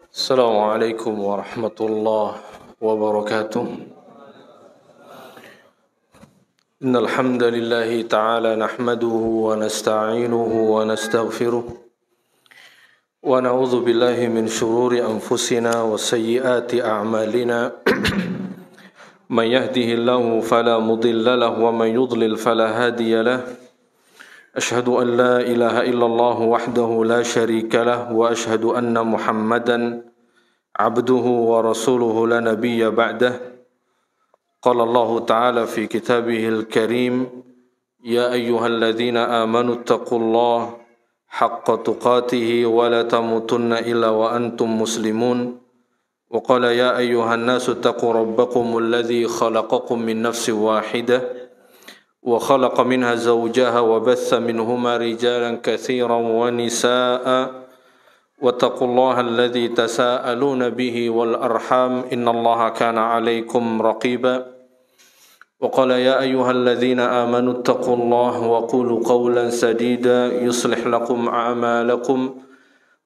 السلام عليكم ورحمة الله وبركاته. إن الحمد لله تعالى نحمده ونستعينه ونستغفره ونعوذ بالله من شرور أنفسنا وسيئات أعمالنا من يهده الله فلا مضل له ومن يضلل فلا هادي له. أشهد أن لا إله إلا الله وحده لا شريك له وأشهد أن محمدا عبده ورسوله لا نبي بعده. قال الله تعالى في كتابه الكريم: يا أيها الذين آمنوا اتقوا الله حق تقاته ولا تموتن إلا وأنتم مسلمون. وقال: يا أيها الناس اتقوا ربكم الذي خلقكم من نفس واحدة وخلق منها زوجها وبث منهما رجالا كثيرا ونساء واتقوا الله الذي تساءلون به والأرحام إن الله كان عليكم رقيبا. وقال: يا أيها الذين آمنوا اتقوا الله وقولوا قولا سديدا يصلح لكم أعمالكم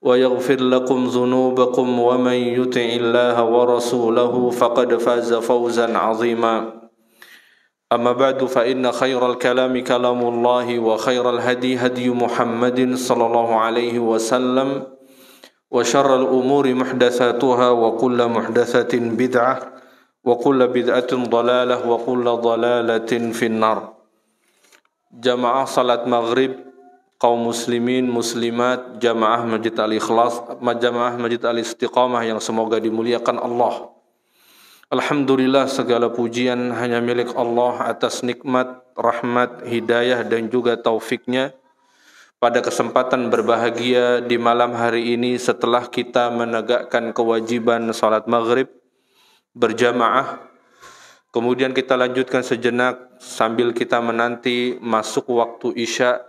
ويغفر لكم ذنوبكم ومن يطع الله ورسوله فقد فاز فوزا عظيما. أما بعد فإن خير الكلام كلام الله وخير الهدي هدي محمد صلى الله عليه وسلم وشر الأمور محدثاتها وكل محدثة بدعة وكل بدعة ضلالة وكل ضلالة في النار. Jamaah salat maghrib kaum muslimin muslimat jamaah Masjid Al-Ikhlas, jamaah Masjid Al-Istiqamah yang semoga dimuliakan Allah. Alhamdulillah, segala pujian hanya milik Allah atas nikmat, rahmat, hidayah dan juga taufiknya. Pada kesempatan berbahagia di malam hari ini setelah kita menegakkan kewajiban salat maghrib berjamaah, kemudian kita lanjutkan sejenak sambil kita menanti masuk waktu isya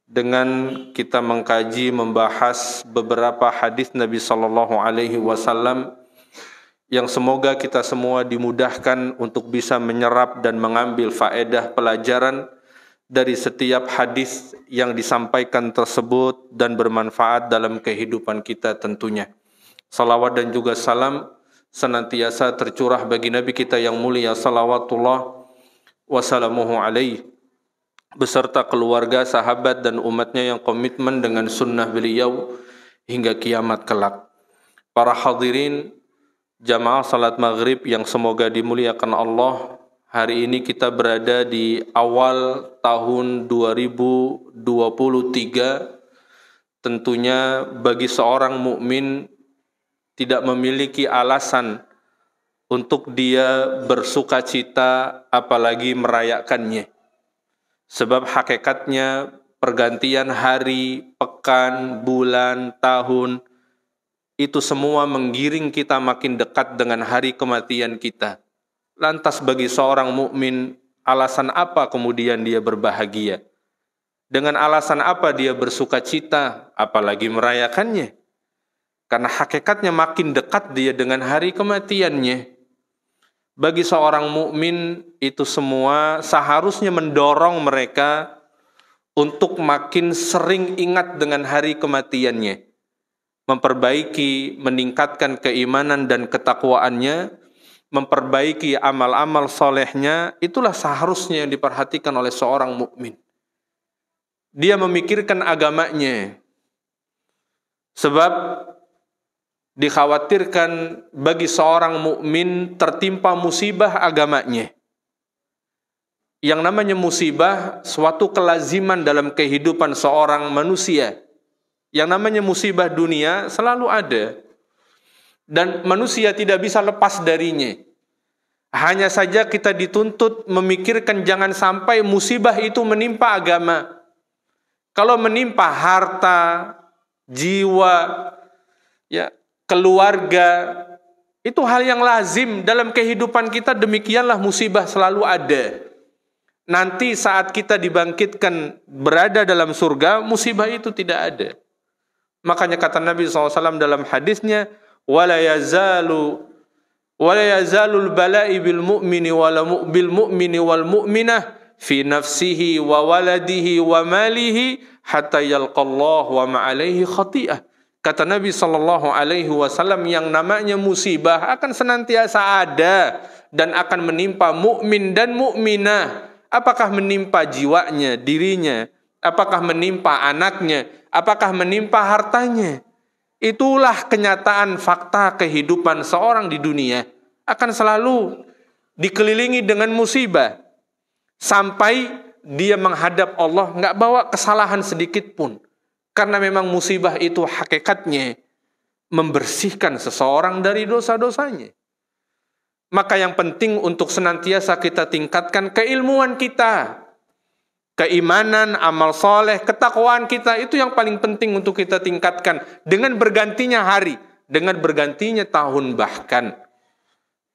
dengan kita mengkaji, membahas beberapa hadis Nabi SAW yang semoga kita semua dimudahkan untuk bisa menyerap dan mengambil faedah pelajaran dari setiap hadis yang disampaikan tersebut dan bermanfaat dalam kehidupan kita tentunya. Salawat dan juga salam senantiasa tercurah bagi Nabi kita yang mulia salawatullah wassalamuhu alaihi beserta keluarga, sahabat dan umatnya yang komitmen dengan sunnah beliau hingga kiamat kelak. Para hadirin jamaah salat maghrib yang semoga dimuliakan Allah, hari ini kita berada di awal tahun 2023. Tentunya bagi seorang mukmin tidak memiliki alasan untuk dia bersukacita apalagi merayakannya. Sebab hakikatnya pergantian hari, pekan, bulan, tahun itu semua menggiring kita makin dekat dengan hari kematian kita. Lantas bagi seorang mukmin, alasan apa kemudian dia berbahagia? Dengan alasan apa dia bersukacita, apalagi merayakannya? Karena hakikatnya makin dekat dia dengan hari kematiannya. Bagi seorang mukmin itu semua seharusnya mendorong mereka untuk makin sering ingat dengan hari kematiannya, memperbaiki, meningkatkan keimanan dan ketakwaannya, memperbaiki amal-amal solehnya. Itulah seharusnya yang diperhatikan oleh seorang mukmin. Dia memikirkan agamanya, sebab dikhawatirkan bagi seorang mukmin tertimpa musibah agamanya. Yang namanya musibah suatu kelaziman dalam kehidupan seorang manusia. Yang namanya musibah dunia selalu ada. Dan manusia tidak bisa lepas darinya. Hanya saja kita dituntut memikirkan jangan sampai musibah itu menimpa agama. Kalau menimpa harta, jiwa, ya, keluarga, itu hal yang lazim dalam kehidupan kita. Demikianlah musibah selalu ada. Nanti saat kita dibangkitkan berada dalam surga, musibah itu tidak ada. Makanya kata Nabi SAW dalam hadisnya, wala yazalul bala'i bil mu'mini wal mu'minah fi nafsihi wa waladihi wa malihi hatta yalqallahu wa ma'alaihi khati'ah. Kata Nabi SAW, yang namanya musibah akan senantiasa ada dan akan menimpa mukmin dan mukminah. Apakah menimpa jiwanya, dirinya, apakah menimpa anaknya, apakah menimpa hartanya. Itulah kenyataan fakta kehidupan seorang di dunia. Akan selalu dikelilingi dengan musibah. Sampai dia menghadap Allah, nggak bawa kesalahan sedikit pun. Karena memang musibah itu hakikatnya membersihkan seseorang dari dosa-dosanya. Maka yang penting untuk senantiasa kita tingkatkan keilmuan kita. Keimanan, amal soleh, ketakwaan kita, itu yang paling penting untuk kita tingkatkan. Dengan bergantinya hari, dengan bergantinya tahun bahkan.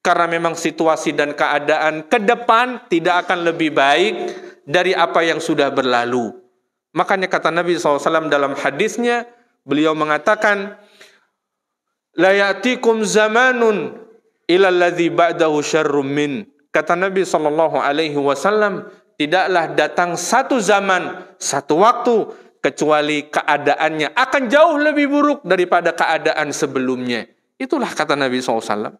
Karena memang situasi dan keadaan ke depan tidak akan lebih baik dari apa yang sudah berlalu. Makanya kata Nabi SAW dalam hadisnya, beliau mengatakan, la ya'tikum zamanun ila alladhi ba'dahu syarrum min. Kata Nabi SAW, tidaklah datang satu zaman, satu waktu, kecuali keadaannya akan jauh lebih buruk daripada keadaan sebelumnya. Itulah kata Nabi SAW.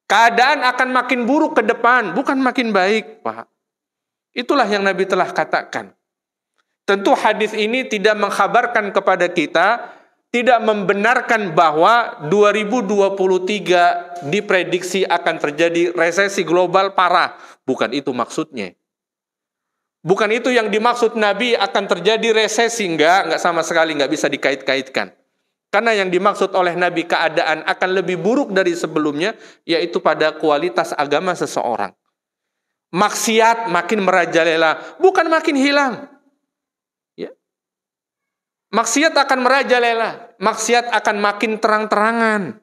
Keadaan akan makin buruk ke depan, bukan makin baik, Pak. Itulah yang Nabi telah katakan. Tentu hadis ini tidak mengkhabarkan kepada kita, tidak membenarkan bahwa 2023 diprediksi akan terjadi resesi global parah. Bukan itu maksudnya. Bukan itu yang dimaksud Nabi akan terjadi resesi. Enggak sama sekali, enggak bisa dikait-kaitkan. Karena yang dimaksud oleh Nabi keadaan akan lebih buruk dari sebelumnya, yaitu pada kualitas agama seseorang. Maksiat makin merajalela, bukan makin hilang. Maksiat akan merajalela, maksiat akan makin terang-terangan.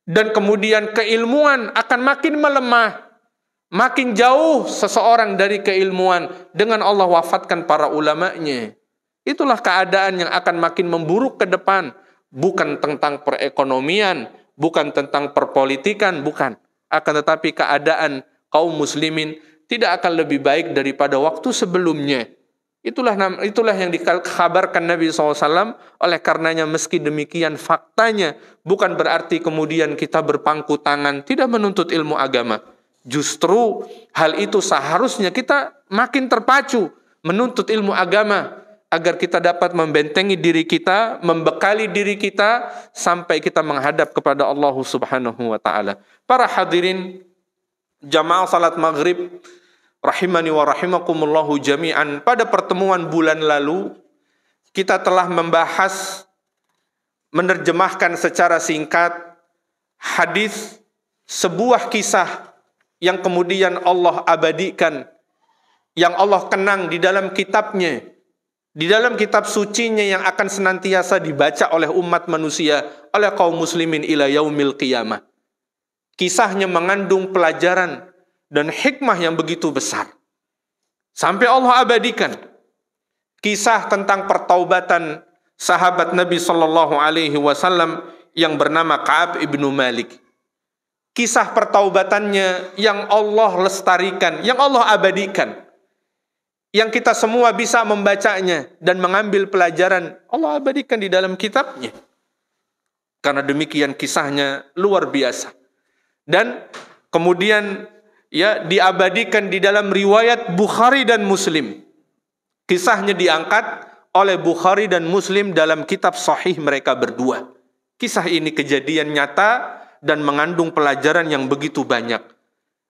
Dan kemudian keilmuan akan makin melemah. Makin jauh seseorang dari keilmuan dengan Allah wafatkan para ulamanya. Itulah keadaan yang akan makin memburuk ke depan. Bukan tentang perekonomian, bukan tentang perpolitikan, bukan. Akan tetapi keadaan kaum muslimin tidak akan lebih baik daripada waktu sebelumnya. Itulah yang dikabarkan Nabi SAW. Oleh karenanya meski demikian faktanya bukan berarti kemudian kita berpangku tangan tidak menuntut ilmu agama. Justru hal itu seharusnya kita makin terpacu menuntut ilmu agama agar kita dapat membentengi diri kita, membekali diri kita sampai kita menghadap kepada Allah Subhanahu wa taala. Para hadirin jamaah salat maghrib rahimani wa rahimakumullahu jami'an, pada pertemuan bulan lalu kita telah membahas, menerjemahkan secara singkat hadis sebuah kisah yang kemudian Allah abadikan, yang Allah kenang di dalam kitabnya, di dalam kitab sucinya yang akan senantiasa dibaca oleh umat manusia, oleh kaum muslimin ila yaumil qiyamah. Kisahnya mengandung pelajaran dan hikmah yang begitu besar. Sampai Allah abadikan kisah tentang pertaubatan sahabat Nabi SAW yang bernama Ka'ab ibnu Malik. Kisah pertaubatannya yang Allah lestarikan, yang Allah abadikan. Yang kita semua bisa membacanya dan mengambil pelajaran. Allah abadikan di dalam kitabnya. Karena demikian kisahnya luar biasa. Dan kemudian diabadikan di dalam riwayat Bukhari dan Muslim. Kisahnya diangkat oleh Bukhari dan Muslim dalam kitab sahih mereka berdua. Kisah ini kejadian nyata dan mengandung pelajaran yang begitu banyak.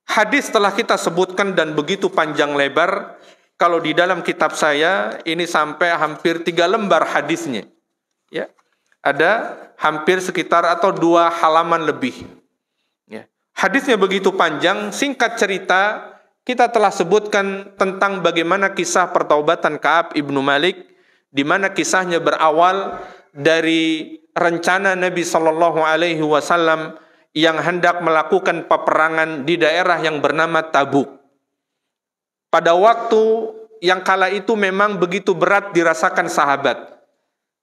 Hadis telah kita sebutkan dan begitu panjang lebar. Kalau di dalam kitab saya ini sampai hampir 3 lembar hadisnya. Ya. Ada hampir sekitar atau 2 halaman lebih. Hadisnya begitu panjang, singkat cerita, kita telah sebutkan tentang bagaimana kisah pertaubatan Ka'ab ibnu Malik, di mana kisahnya berawal dari rencana Nabi SAW yang hendak melakukan peperangan di daerah yang bernama Tabuk. Pada waktu yang kala itu memang begitu berat dirasakan sahabat.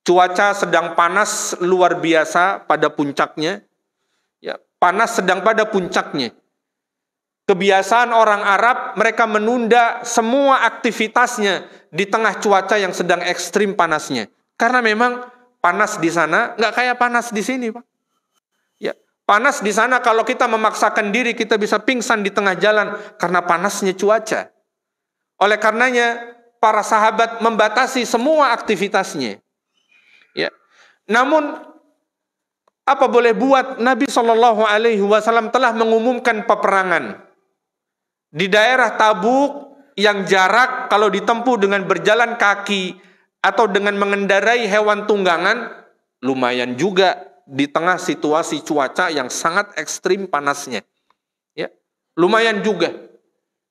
Cuaca sedang panas luar biasa pada puncaknya. Panas sedang pada puncaknya. Kebiasaan orang Arab, mereka menunda semua aktivitasnya di tengah cuaca yang sedang ekstrim panasnya. Karena memang panas di sana nggak kayak panas di sini, Pak. Ya, panas di sana kalau kita memaksakan diri kita bisa pingsan di tengah jalan karena panasnya cuaca. Oleh karenanya para sahabat membatasi semua aktivitasnya. Ya. Namun apa boleh buat, Nabi SAW telah mengumumkan peperangan di daerah Tabuk yang jarak kalau ditempuh dengan berjalan kaki atau dengan mengendarai hewan tunggangan lumayan juga di tengah situasi cuaca yang sangat ekstrim panasnya. Ya, lumayan juga.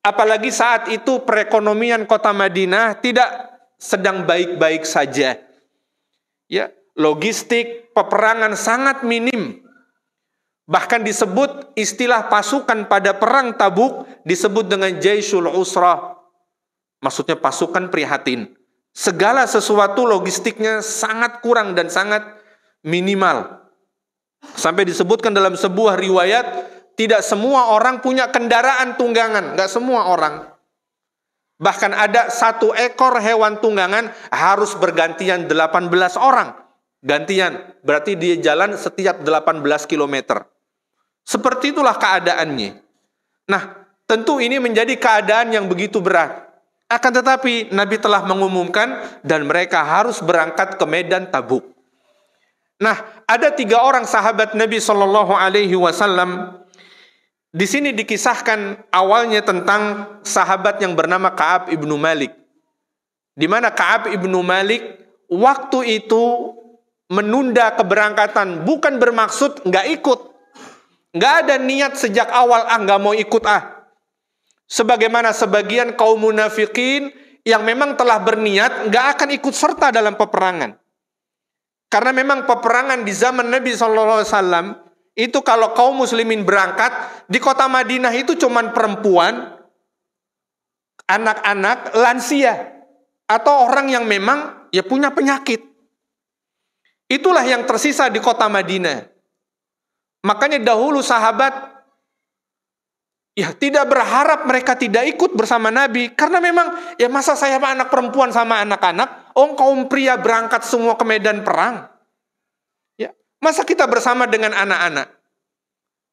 Apalagi saat itu perekonomian kota Madinah tidak sedang baik-baik saja. Ya, logistik peperangan sangat minim. Bahkan disebut istilah pasukan pada perang Tabuk disebut dengan Jaisul Usrah. Maksudnya pasukan prihatin. Segala sesuatu logistiknya sangat kurang dan sangat minimal. Sampai disebutkan dalam sebuah riwayat, tidak semua orang punya kendaraan tunggangan. Nggak semua orang. Bahkan ada 1 ekor hewan tunggangan harus bergantian 18 orang. Gantian, berarti dia jalan setiap 18 kilometer. Seperti itulah keadaannya. Nah, tentu ini menjadi keadaan yang begitu berat. Akan tetapi Nabi telah mengumumkan dan mereka harus berangkat ke medan Tabuk. Nah, ada 3 orang sahabat Nabi SAW. Di sini dikisahkan awalnya tentang sahabat yang bernama Ka'ab ibnu Malik. Di mana Ka'ab ibnu Malik waktu itu menunda keberangkatan, bukan bermaksud nggak ikut. Nggak ada niat sejak awal, nggak mau ikut Sebagaimana sebagian kaum munafikin yang memang telah berniat nggak akan ikut serta dalam peperangan. Karena memang peperangan di zaman Nabi SAW itu kalau kaum muslimin berangkat, di kota Madinah itu cuman perempuan, anak-anak, lansia, atau orang yang memang ya punya penyakit. Itulah yang tersisa di kota Madinah. Makanya dahulu sahabat ya tidak berharap mereka tidak ikut bersama Nabi. Karena memang ya masa saya sama anak perempuan sama anak-anak, kaum pria berangkat semua ke medan perang. Ya, masa kita bersama dengan anak-anak?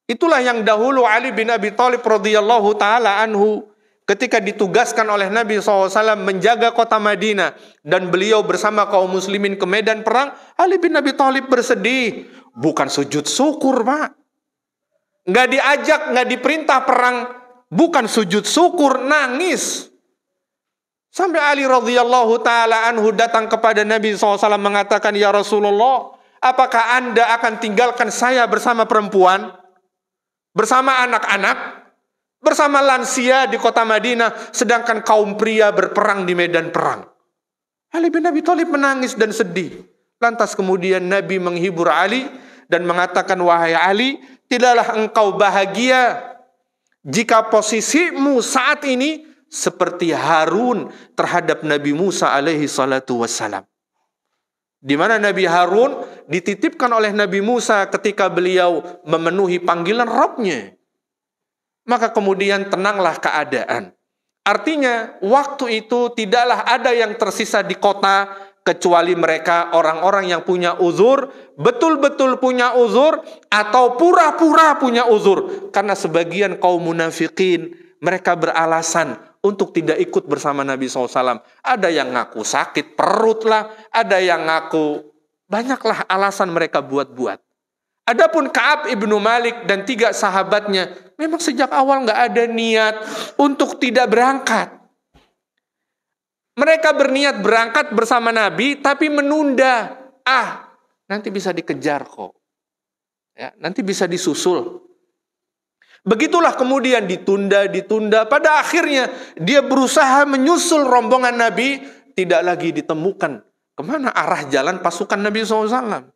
Itulah yang dahulu Ali bin Abi Thalib radhiyallahu taala anhu ketika ditugaskan oleh Nabi SAW menjaga kota Madinah dan beliau bersama kaum muslimin ke medan perang, Ali bin Abi Thalib bersedih. Bukan sujud syukur, Pak. Nggak diajak, nggak diperintah perang. Bukan sujud syukur, nangis. Sampai Ali radhiyallahu ta'ala anhu datang kepada Nabi SAW mengatakan, "Ya Rasulullah, apakah Anda akan tinggalkan saya bersama perempuan? Bersama anak-anak? Bersama lansia di kota Madinah, sedangkan kaum pria berperang di medan perang?" Ali bin Abi Thalib menangis dan sedih. Lantas kemudian Nabi menghibur Ali dan mengatakan, "Wahai Ali, tidaklah engkau bahagia jika posisimu saat ini seperti Harun terhadap Nabi Musa alaihi salatu wassalam." Di mana Nabi Harun dititipkan oleh Nabi Musa ketika beliau memenuhi panggilan Rabb-Nya. Maka kemudian tenanglah keadaan. Artinya waktu itu tidaklah ada yang tersisa di kota kecuali mereka orang-orang yang punya uzur, betul-betul punya uzur, atau pura-pura punya uzur. Karena sebagian kaum munafikin, mereka beralasan untuk tidak ikut bersama Nabi SAW. Ada yang ngaku sakit perut lah, ada yang ngaku, banyaklah alasan mereka buat-buat. Adapun Ka'ab ibnu Malik dan 3 sahabatnya, memang sejak awal nggak ada niat untuk tidak berangkat. Mereka berniat berangkat bersama Nabi, tapi menunda. Nanti bisa dikejar kok. Ya, nanti bisa disusul. Begitulah kemudian ditunda. Pada akhirnya dia berusaha menyusul rombongan Nabi, tidak lagi ditemukan kemana arah jalan pasukan Nabi SAW.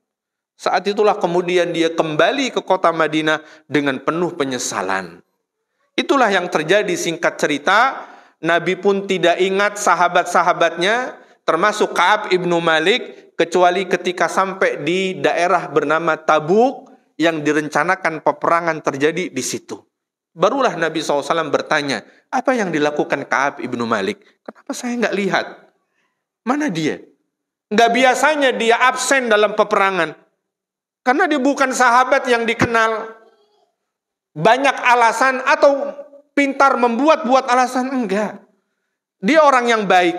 Saat itulah kemudian dia kembali ke kota Madinah dengan penuh penyesalan. Itulah yang terjadi, singkat cerita. Nabi pun tidak ingat sahabat-sahabatnya, termasuk Ka'ab ibnu Malik, kecuali ketika sampai di daerah bernama Tabuk yang direncanakan peperangan terjadi di situ. Barulah Nabi SAW bertanya, apa yang dilakukan Ka'ab ibnu Malik? Kenapa saya nggak lihat? Mana dia? Nggak biasanya dia absen dalam peperangan. Karena dia bukan sahabat yang dikenal banyak alasan atau pintar membuat-buat alasan. Enggak. Dia orang yang baik.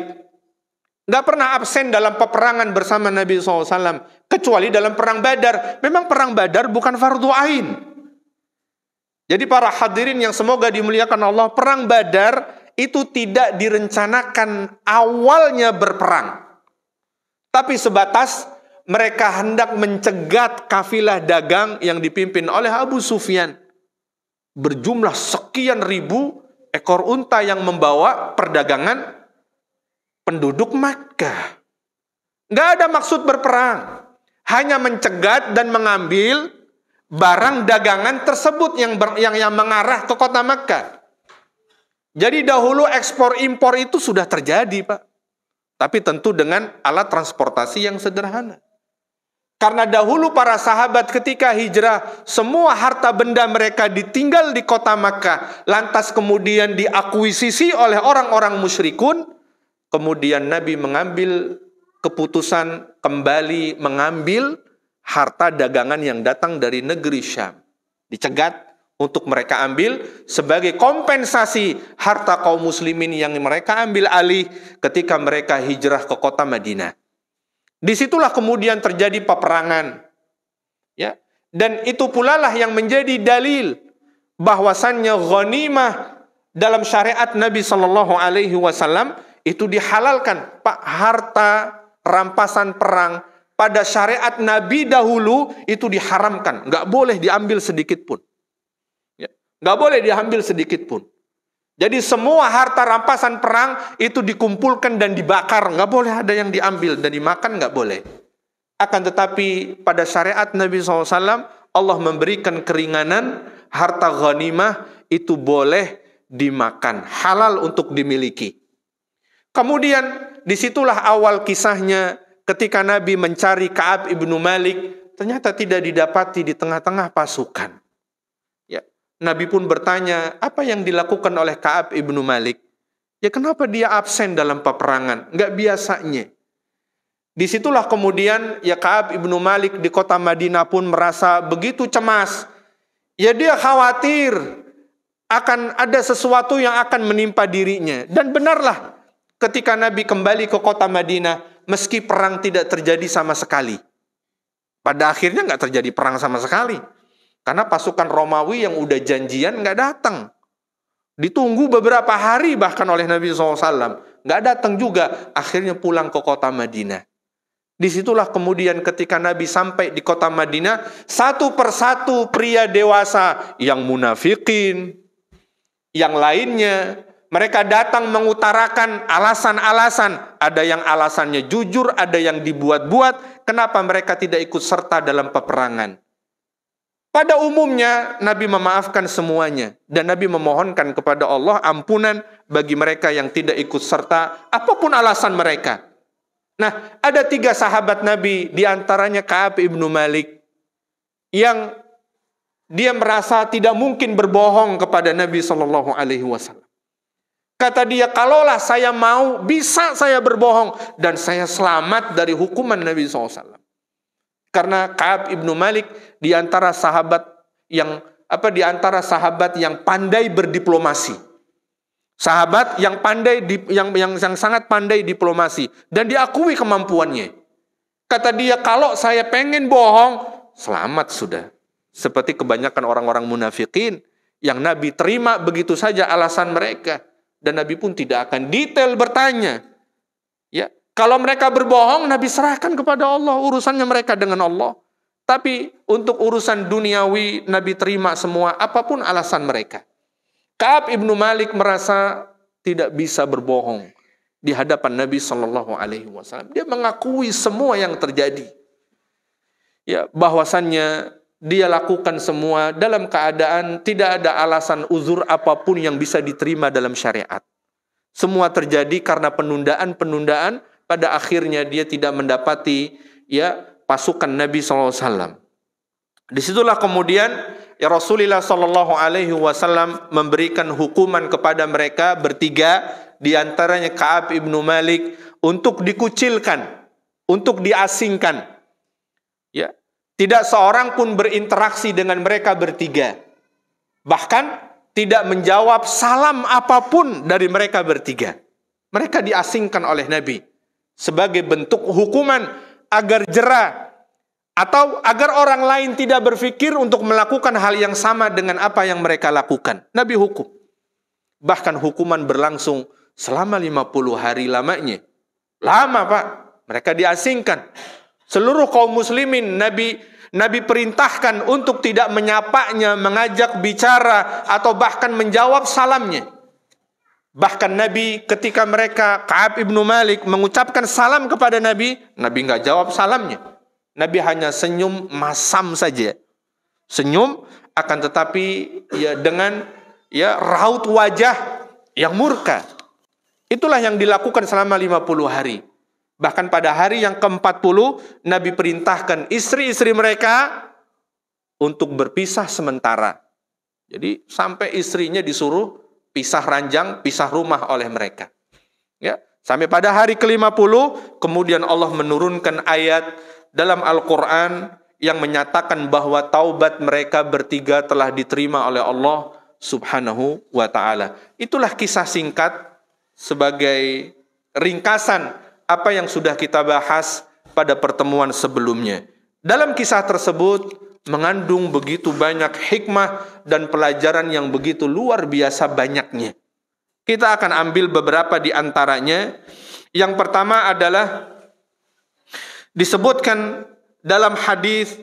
Nggak pernah absen dalam peperangan bersama Nabi SAW. Kecuali dalam perang Badar. Memang perang Badar bukan fardu ain. Jadi para hadirin yang semoga dimuliakan Allah, perang Badar itu tidak direncanakan awalnya berperang. Tapi sebatas mereka hendak mencegat kafilah dagang yang dipimpin oleh Abu Sufyan. Berjumlah sekian ribu ekor unta yang membawa perdagangan penduduk Makkah. Nggak ada maksud berperang. Hanya mencegat dan mengambil barang dagangan tersebut yang mengarah ke kota Makkah. Jadi dahulu ekspor impor itu sudah terjadi, Pak. Tapi tentu dengan alat transportasi yang sederhana. Karena dahulu para sahabat ketika hijrah, semua harta benda mereka ditinggal di kota Makkah, lantas kemudian diakuisisi oleh orang-orang musyrikun, kemudian Nabi mengambil keputusan kembali mengambil harta dagangan yang datang dari negeri Syam. Dicegat untuk mereka ambil sebagai kompensasi harta kaum muslimin yang mereka ambil alih ketika mereka hijrah ke kota Madinah. Disitulah kemudian terjadi peperangan. Ya. Dan itu pula lah yang menjadi dalil bahwasannya ghanimah dalam syariat Nabi SAW itu dihalalkan. Pak, harta rampasan perang pada syariat Nabi dahulu itu diharamkan. Nggak boleh diambil sedikit pun. Ya. Nggak boleh diambil sedikit pun. Jadi semua harta rampasan perang itu dikumpulkan dan dibakar. Nggak boleh ada yang diambil dan dimakan, nggak boleh. Akan tetapi pada syariat Nabi SAW, Allah memberikan keringanan, harta ghanimah itu boleh dimakan. Halal untuk dimiliki. Kemudian disitulah awal kisahnya ketika Nabi mencari Ka'ab ibnu Malik. Ternyata tidak didapati di tengah-tengah pasukan. Nabi pun bertanya, apa yang dilakukan oleh Ka'ab ibnu Malik? Ya kenapa dia absen dalam peperangan? Nggak biasanya. Disitulah kemudian ya Ka'ab ibnu Malik di kota Madinah pun merasa begitu cemas. Ya dia khawatir akan ada sesuatu yang akan menimpa dirinya. Dan benarlah ketika Nabi kembali ke kota Madinah, meski perang tidak terjadi sama sekali. Pada akhirnya nggak terjadi perang sama sekali. Karena pasukan Romawi yang udah janjian nggak datang. Ditunggu beberapa hari bahkan oleh Nabi SAW. Nggak datang juga. Akhirnya pulang ke kota Madinah. Disitulah kemudian ketika Nabi sampai di kota Madinah, satu persatu pria dewasa yang munafikin, yang lainnya, mereka datang mengutarakan alasan-alasan. Ada yang alasannya jujur, ada yang dibuat-buat. Kenapa mereka tidak ikut serta dalam peperangan? Pada umumnya Nabi memaafkan semuanya dan Nabi memohonkan kepada Allah ampunan bagi mereka yang tidak ikut serta apapun alasan mereka. Nah, ada 3 sahabat Nabi di antaranya Ka'ab ibnu Malik yang dia merasa tidak mungkin berbohong kepada Nabi SAW. Kata dia, kalaulah saya mau bisa saya berbohong dan saya selamat dari hukuman Nabi SAW. Karena Ka'ab ibnu Malik di antara sahabat yang pandai berdiplomasi. Sahabat yang pandai yang sangat pandai diplomasi dan diakui kemampuannya. Kata dia, kalau saya pengen bohong, selamat sudah. Seperti kebanyakan orang-orang munafikin yang Nabi terima begitu saja alasan mereka dan Nabi pun tidak akan detail bertanya. Ya. Kalau mereka berbohong, Nabi serahkan kepada Allah. Urusannya mereka dengan Allah. Tapi untuk urusan duniawi, Nabi terima semua, apapun alasan mereka. Ka'ab ibnu Malik merasa tidak bisa berbohong di hadapan Nabi SAW. Dia mengakui semua yang terjadi. Ya, bahwasannya dia lakukan semua dalam keadaan tidak ada alasan uzur apapun yang bisa diterima dalam syariat. Semua terjadi karena penundaan-penundaan. Pada akhirnya dia tidak mendapati pasukan Nabi SAW. Disitulah kemudian Rasulullah SAW memberikan hukuman kepada mereka bertiga, di antaranya Ka'ab ibnu Malik, untuk dikucilkan, untuk diasingkan. Ya, tidak seorang pun berinteraksi dengan mereka bertiga. Bahkan tidak menjawab salam apapun dari mereka bertiga. Mereka diasingkan oleh Nabi sebagai bentuk hukuman agar jera atau agar orang lain tidak berpikir untuk melakukan hal yang sama dengan apa yang mereka lakukan. Nabi hukum. Bahkan hukuman berlangsung selama 50 hari lamanya. Lama, Pak. Mereka diasingkan. Seluruh kaum muslimin Nabi perintahkan untuk tidak menyapanya, mengajak bicara, atau bahkan menjawab salamnya. Bahkan Nabi ketika mereka, Ka'ab ibnu Malik mengucapkan salam kepada Nabi nggak jawab salamnya. Nabi hanya senyum masam saja. Senyum, akan tetapi ya dengan raut wajah yang murka. Itulah yang dilakukan selama 50 hari. Bahkan pada hari yang ke-40, Nabi perintahkan istri-istri mereka untuk berpisah sementara. Jadi sampai istrinya disuruh pisah ranjang, pisah rumah oleh mereka. Ya, sampai pada hari ke-50, kemudian Allah menurunkan ayat dalam Al-Quran yang menyatakan bahwa taubat mereka bertiga telah diterima oleh Allah Subhanahu wa ta'ala. Itulah kisah singkat sebagai ringkasan apa yang sudah kita bahas pada pertemuan sebelumnya. Dalam kisah tersebut mengandung begitu banyak hikmah dan pelajaran yang begitu luar biasa banyaknya. Kita akan ambil beberapa di antaranya. Yang pertama adalah disebutkan dalam hadis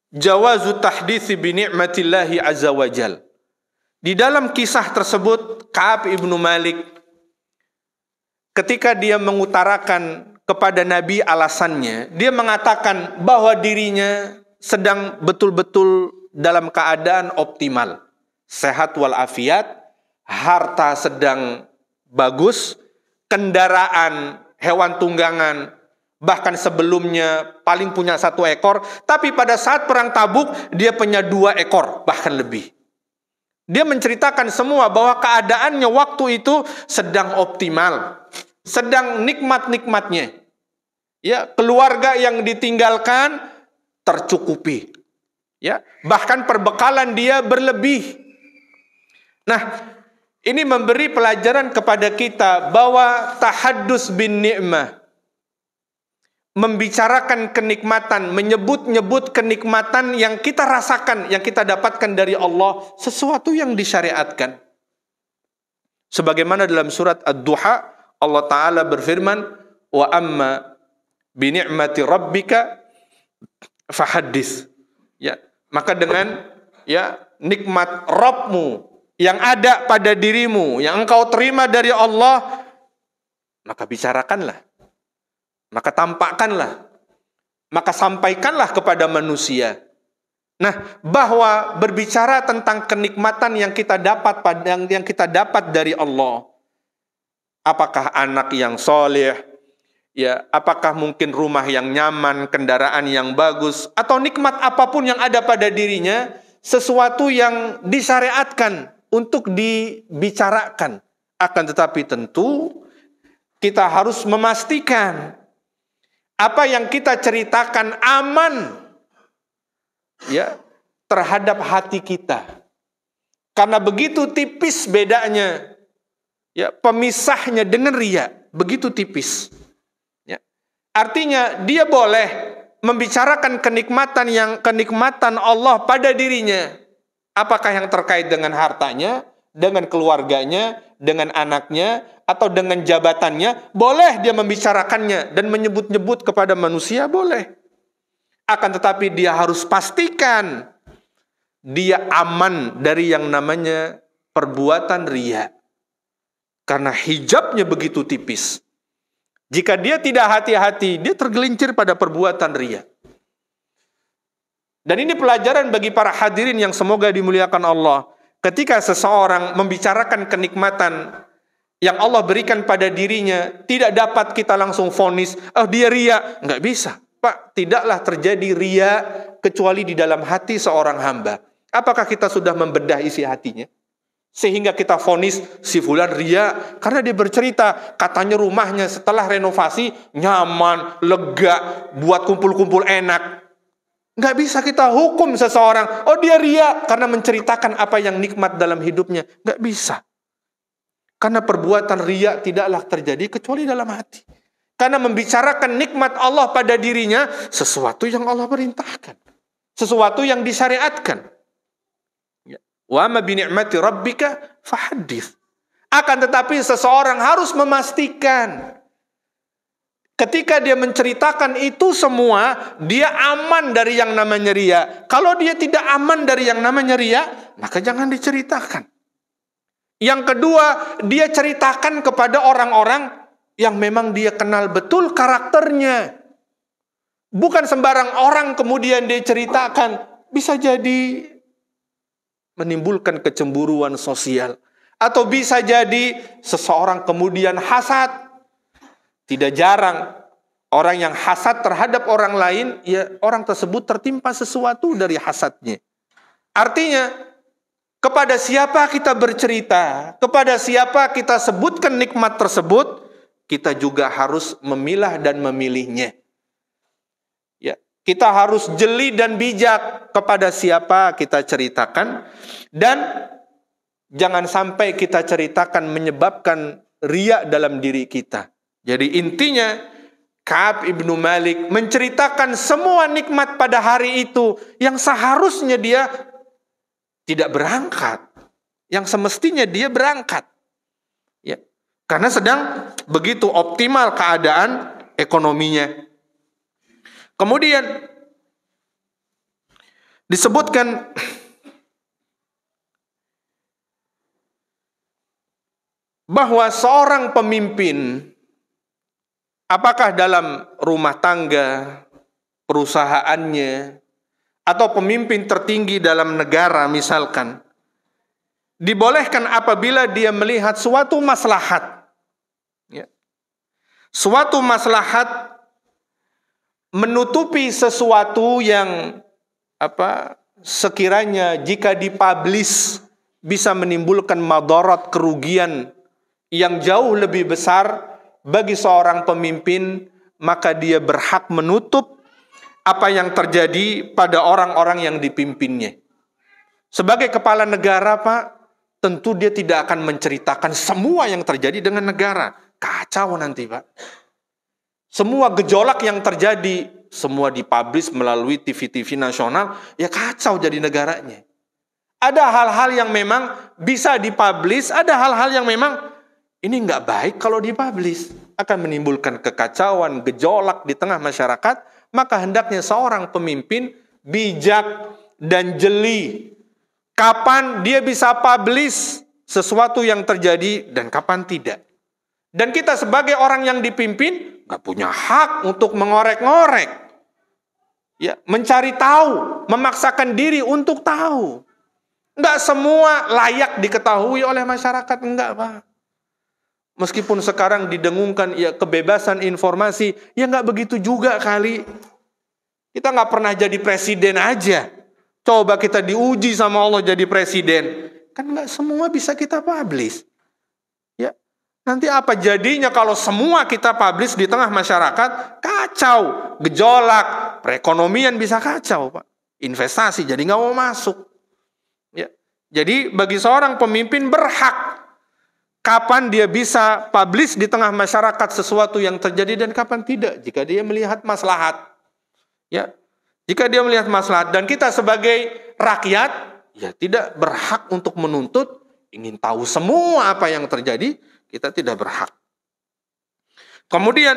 jawazu tahditsi bi ni'matillahi azza wajal. Di dalam kisah tersebut Ka'ab ibnu Malik ketika dia mengutarakan kepada Nabi alasannya, dia mengatakan bahwa dirinya sedang betul-betul dalam keadaan optimal, sehat walafiat, harta sedang bagus, kendaraan, hewan tunggangan bahkan sebelumnya paling punya 1 ekor, tapi pada saat perang Tabuk dia punya 2 ekor, bahkan lebih. Dia menceritakan semua bahwa keadaannya waktu itu sedang optimal, sedang nikmat-nikmatnya. Ya, keluarga yang ditinggalkan tercukupi. Ya, bahkan perbekalan dia berlebih. Nah, ini memberi pelajaran kepada kita bahwa tahaddus bin ni'mah, membicarakan kenikmatan, menyebut-nyebut kenikmatan yang kita rasakan, yang kita dapatkan dari Allah, sesuatu yang disyariatkan. Sebagaimana dalam surat Ad-Duha, Allah Ta'ala berfirman, wa amma bi ni'mati rabbika fahaddits. Ya, maka dengan nikmat Rabbmu yang ada pada dirimu, yang engkau terima dari Allah, maka bicarakanlah. Maka tampakkanlah, maka sampaikanlah kepada manusia. Nah, bahwa berbicara tentang kenikmatan yang kita dapat dari Allah, apakah anak yang soleh, apakah mungkin rumah yang nyaman, kendaraan yang bagus, atau nikmat apapun yang ada pada dirinya, sesuatu yang disyariatkan untuk dibicarakan. Akan tetapi tentu kita harus memastikan apa yang kita ceritakan aman terhadap hati kita. Karena begitu tipis bedanya pemisahnya dengan riya, begitu tipis. Artinya dia boleh membicarakan kenikmatan Allah pada dirinya. Apakah yang terkait dengan hartanya, dengan keluarganya, dengan anaknya, atau dengan jabatannya, boleh dia membicarakannya dan menyebut-nyebut kepada manusia, boleh. Akan tetapi dia harus pastikan dia aman dari yang namanya perbuatan riya. Karena hijabnya begitu tipis. Jika dia tidak hati-hati, dia tergelincir pada perbuatan riya. Dan ini pelajaran bagi para hadirin yang semoga dimuliakan Allah. Ketika seseorang membicarakan kenikmatan yang Allah berikan pada dirinya, tidak dapat kita langsung vonis, dia ria. Nggak bisa. Pak, tidaklah terjadi ria kecuali di dalam hati seorang hamba. Apakah kita sudah membedah isi hatinya? Sehingga kita vonis si fulan ria karena dia bercerita katanya rumahnya setelah renovasi nyaman, lega, buat kumpul-kumpul enak. Nggak bisa kita hukum seseorang, oh dia ria karena menceritakan apa yang nikmat dalam hidupnya. Nggak bisa. Karena perbuatan ria tidaklah terjadi kecuali dalam hati. Karena membicarakan nikmat Allah pada dirinya sesuatu yang Allah perintahkan. Sesuatu yang disyariatkan. Wa ma bi ni'mati rabbika fahaddits. Akan tetapi seseorang harus memastikan ketika dia menceritakan itu semua, dia aman dari yang namanya ria. Kalau dia tidak aman dari yang namanya ria, maka jangan diceritakan. Yang kedua, dia ceritakan kepada orang-orang yang memang dia kenal betul karakternya. Bukan sembarang orang kemudian dia ceritakan. Bisa jadi menimbulkan kecemburuan sosial. Atau bisa jadi seseorang kemudian hasad. Tidak jarang orang yang hasad terhadap orang lain, ya orang tersebut tertimpa sesuatu dari hasadnya. Artinya, kepada siapa kita bercerita, kepada siapa kita sebutkan nikmat tersebut, kita juga harus memilah dan memilihnya. Ya, kita harus jeli dan bijak kepada siapa kita ceritakan. Dan jangan sampai kita ceritakan menyebabkan riya dalam diri kita. Jadi intinya Ka'ab ibnu Malik menceritakan semua nikmat pada hari itu yang seharusnya dia tidak berangkat, yang semestinya dia berangkat. Ya, karena sedang begitu optimal keadaan ekonominya. Kemudian disebutkan bahwa seorang pemimpin, apakah dalam rumah tangga, perusahaannya, atau pemimpin tertinggi dalam negara misalkan, dibolehkan apabila dia melihat suatu maslahat. Ya. Suatu maslahat menutupi sesuatu yang sekiranya jika dipublish bisa menimbulkan madarat, kerugian yang jauh lebih besar bagi seorang pemimpin, maka dia berhak menutup apa yang terjadi pada orang-orang yang dipimpinnya. Sebagai kepala negara, Pak, tentu dia tidak akan menceritakan semua yang terjadi dengan negara. Kacau nanti, Pak. Semua gejolak yang terjadi, semua dipublish melalui TV-TV nasional, ya kacau jadi negaranya. Ada hal-hal yang memang bisa dipublish, ada hal-hal yang memang ini nggak baik kalau dipublish. Akan menimbulkan kekacauan, gejolak di tengah masyarakat. Maka hendaknya seorang pemimpin bijak dan jeli. Kapan dia bisa publish sesuatu yang terjadi dan kapan tidak. Dan kita sebagai orang yang dipimpin nggak punya hak untuk mengorek-ngorek. Ya, mencari tahu, memaksakan diri untuk tahu. Nggak semua layak diketahui oleh masyarakat, enggak, Pak. Meskipun sekarang didengungkan ya kebebasan informasi, ya nggak begitu juga kali. Kita nggak pernah jadi presiden aja. Coba kita diuji sama Allah jadi presiden, kan nggak semua bisa kita publish. Ya, nanti apa jadinya kalau semua kita publish di tengah masyarakat? Kacau, gejolak, perekonomian bisa kacau, Pak. Investasi jadi nggak mau masuk. Ya, jadi bagi seorang pemimpin berhak kapan dia bisa publish di tengah masyarakat sesuatu yang terjadi dan kapan tidak, jika dia melihat maslahat. Ya, jika dia melihat maslahat, dan kita sebagai rakyat ya tidak berhak untuk menuntut ingin tahu semua apa yang terjadi, kita tidak berhak. Kemudian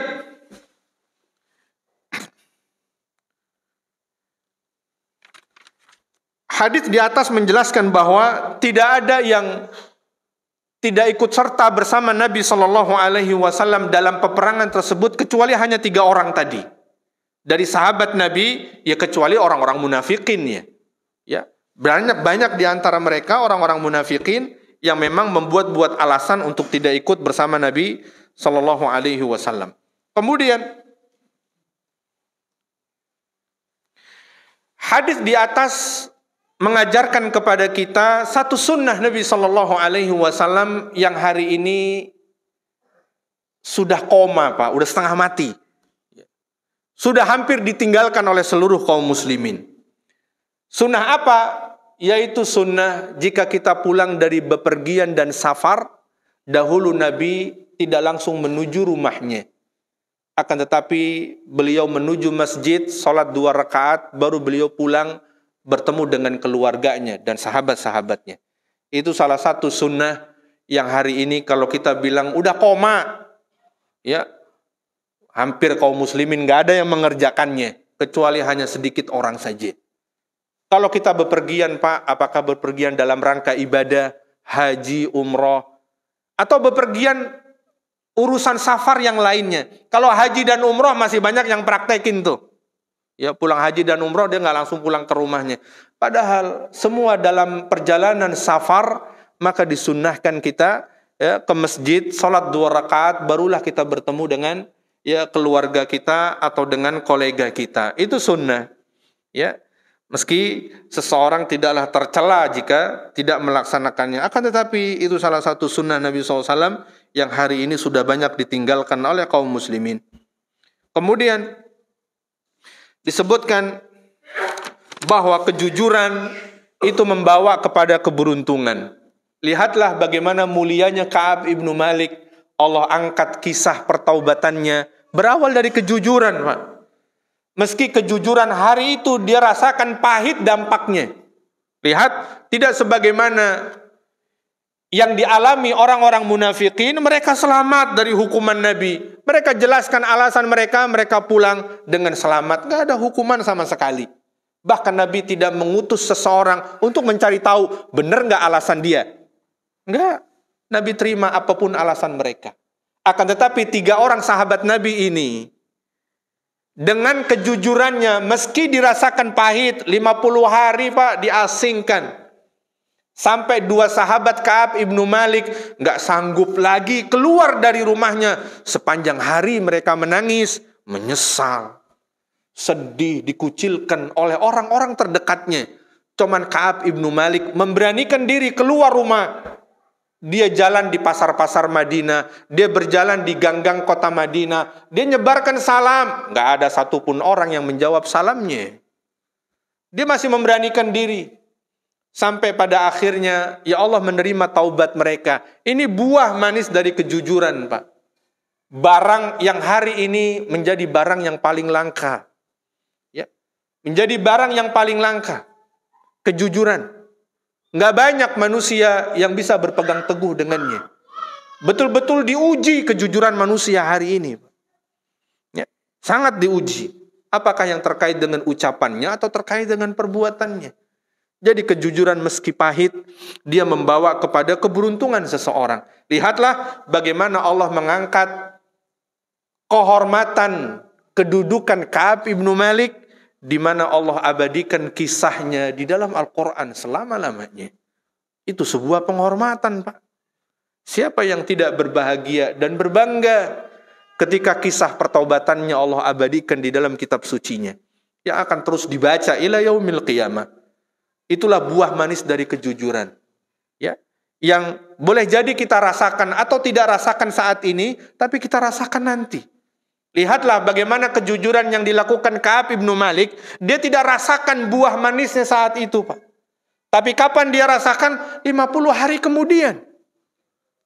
hadis di atas menjelaskan bahwa tidak ada yang tidak ikut serta bersama Nabi SAW dalam peperangan tersebut kecuali hanya 3 orang tadi. Dari sahabat Nabi, ya kecuali orang-orang munafikin ya. Ya, banyak di antara mereka orang-orang munafikin yang memang membuat-buat alasan untuk tidak ikut bersama Nabi SAW. Kemudian hadis di atas mengajarkan kepada kita satu sunnah Nabi Shallallahu Alaihi Wasallam yang hari ini sudah koma, Pak, udah setengah mati, sudah hampir ditinggalkan oleh seluruh kaum muslimin. Sunnah apa? Yaitu sunnah jika kita pulang dari bepergian dan safar, dahulu Nabi tidak langsung menuju rumahnya. Akan tetapi beliau menuju masjid, sholat 2 rakaat, baru beliau pulang bertemu dengan keluarganya dan sahabat-sahabatnya. Itu salah satu sunnah yang hari ini kalau kita bilang udah koma, ya hampir kaum muslimin gak ada yang mengerjakannya, kecuali hanya sedikit orang saja. Kalau kita bepergian, Pak, apakah bepergian dalam rangka ibadah, haji, umroh, atau bepergian urusan safar yang lainnya. Kalau haji dan umroh masih banyak yang praktekin tuh. Ya, pulang haji dan umroh dia nggak langsung pulang ke rumahnya. Padahal semua dalam perjalanan safar, maka disunnahkan kita ya, ke masjid, sholat 2 rakaat, barulah kita bertemu dengan ya keluarga kita atau dengan kolega kita. Itu sunnah. Ya. Meski seseorang tidaklah tercela jika tidak melaksanakannya. Akan tetapi itu salah satu sunnah Nabi SAW yang hari ini sudah banyak ditinggalkan oleh kaum muslimin. Kemudian disebutkan bahwa kejujuran itu membawa kepada keberuntungan. Lihatlah bagaimana mulianya Ka'ab ibnu Malik. Allah angkat kisah pertaubatannya. Berawal dari kejujuran, Pak. Meski kejujuran hari itu dia rasakan pahit dampaknya. Lihat, tidak sebagaimana yang dialami orang-orang munafikin, mereka selamat dari hukuman Nabi. Mereka jelaskan alasan mereka, mereka pulang dengan selamat. Gak ada hukuman sama sekali. Bahkan Nabi tidak mengutus seseorang untuk mencari tahu benar gak alasan dia. Enggak. Nabi terima apapun alasan mereka. Akan tetapi 3 orang sahabat Nabi ini, dengan kejujurannya, meski dirasakan pahit, 50 hari Pak diasingkan. Sampai 2 sahabat Ka'ab ibnu Malik gak sanggup lagi keluar dari rumahnya. Sepanjang hari mereka menangis, menyesal, sedih, dikucilkan oleh orang-orang terdekatnya. Cuman Ka'ab ibnu Malik memberanikan diri keluar rumah. Dia jalan di pasar-pasar Madinah, dia berjalan di gang-gang kota Madinah, dia nyebarkan salam. Gak ada satupun orang yang menjawab salamnya. Dia masih memberanikan diri. Sampai pada akhirnya, ya Allah menerima taubat mereka. Ini buah manis dari kejujuran, Pak. Barang yang hari ini menjadi barang yang paling langka. Ya, menjadi barang yang paling langka. Kejujuran. Nggak banyak manusia yang bisa berpegang teguh dengannya. Betul-betul diuji kejujuran manusia hari ini. Ya, sangat diuji. Apakah yang terkait dengan ucapannya atau terkait dengan perbuatannya. Jadi kejujuran meski pahit, dia membawa kepada keberuntungan seseorang. Lihatlah bagaimana Allah mengangkat kehormatan, kedudukan Ka'ab ibnu Malik, di mana Allah abadikan kisahnya di dalam Al-Quran selama-lamanya. Itu sebuah penghormatan, Pak. Siapa yang tidak berbahagia dan berbangga ketika kisah pertaubatannya Allah abadikan di dalam kitab sucinya, yang akan terus dibaca ila yaumil qiyamah. Itulah buah manis dari kejujuran. Ya, yang boleh jadi kita rasakan atau tidak rasakan saat ini, tapi kita rasakan nanti. Lihatlah bagaimana kejujuran yang dilakukan Ka'ab ibnu Malik. Dia tidak rasakan buah manisnya saat itu, Pak. Tapi kapan dia rasakan? 50 hari kemudian.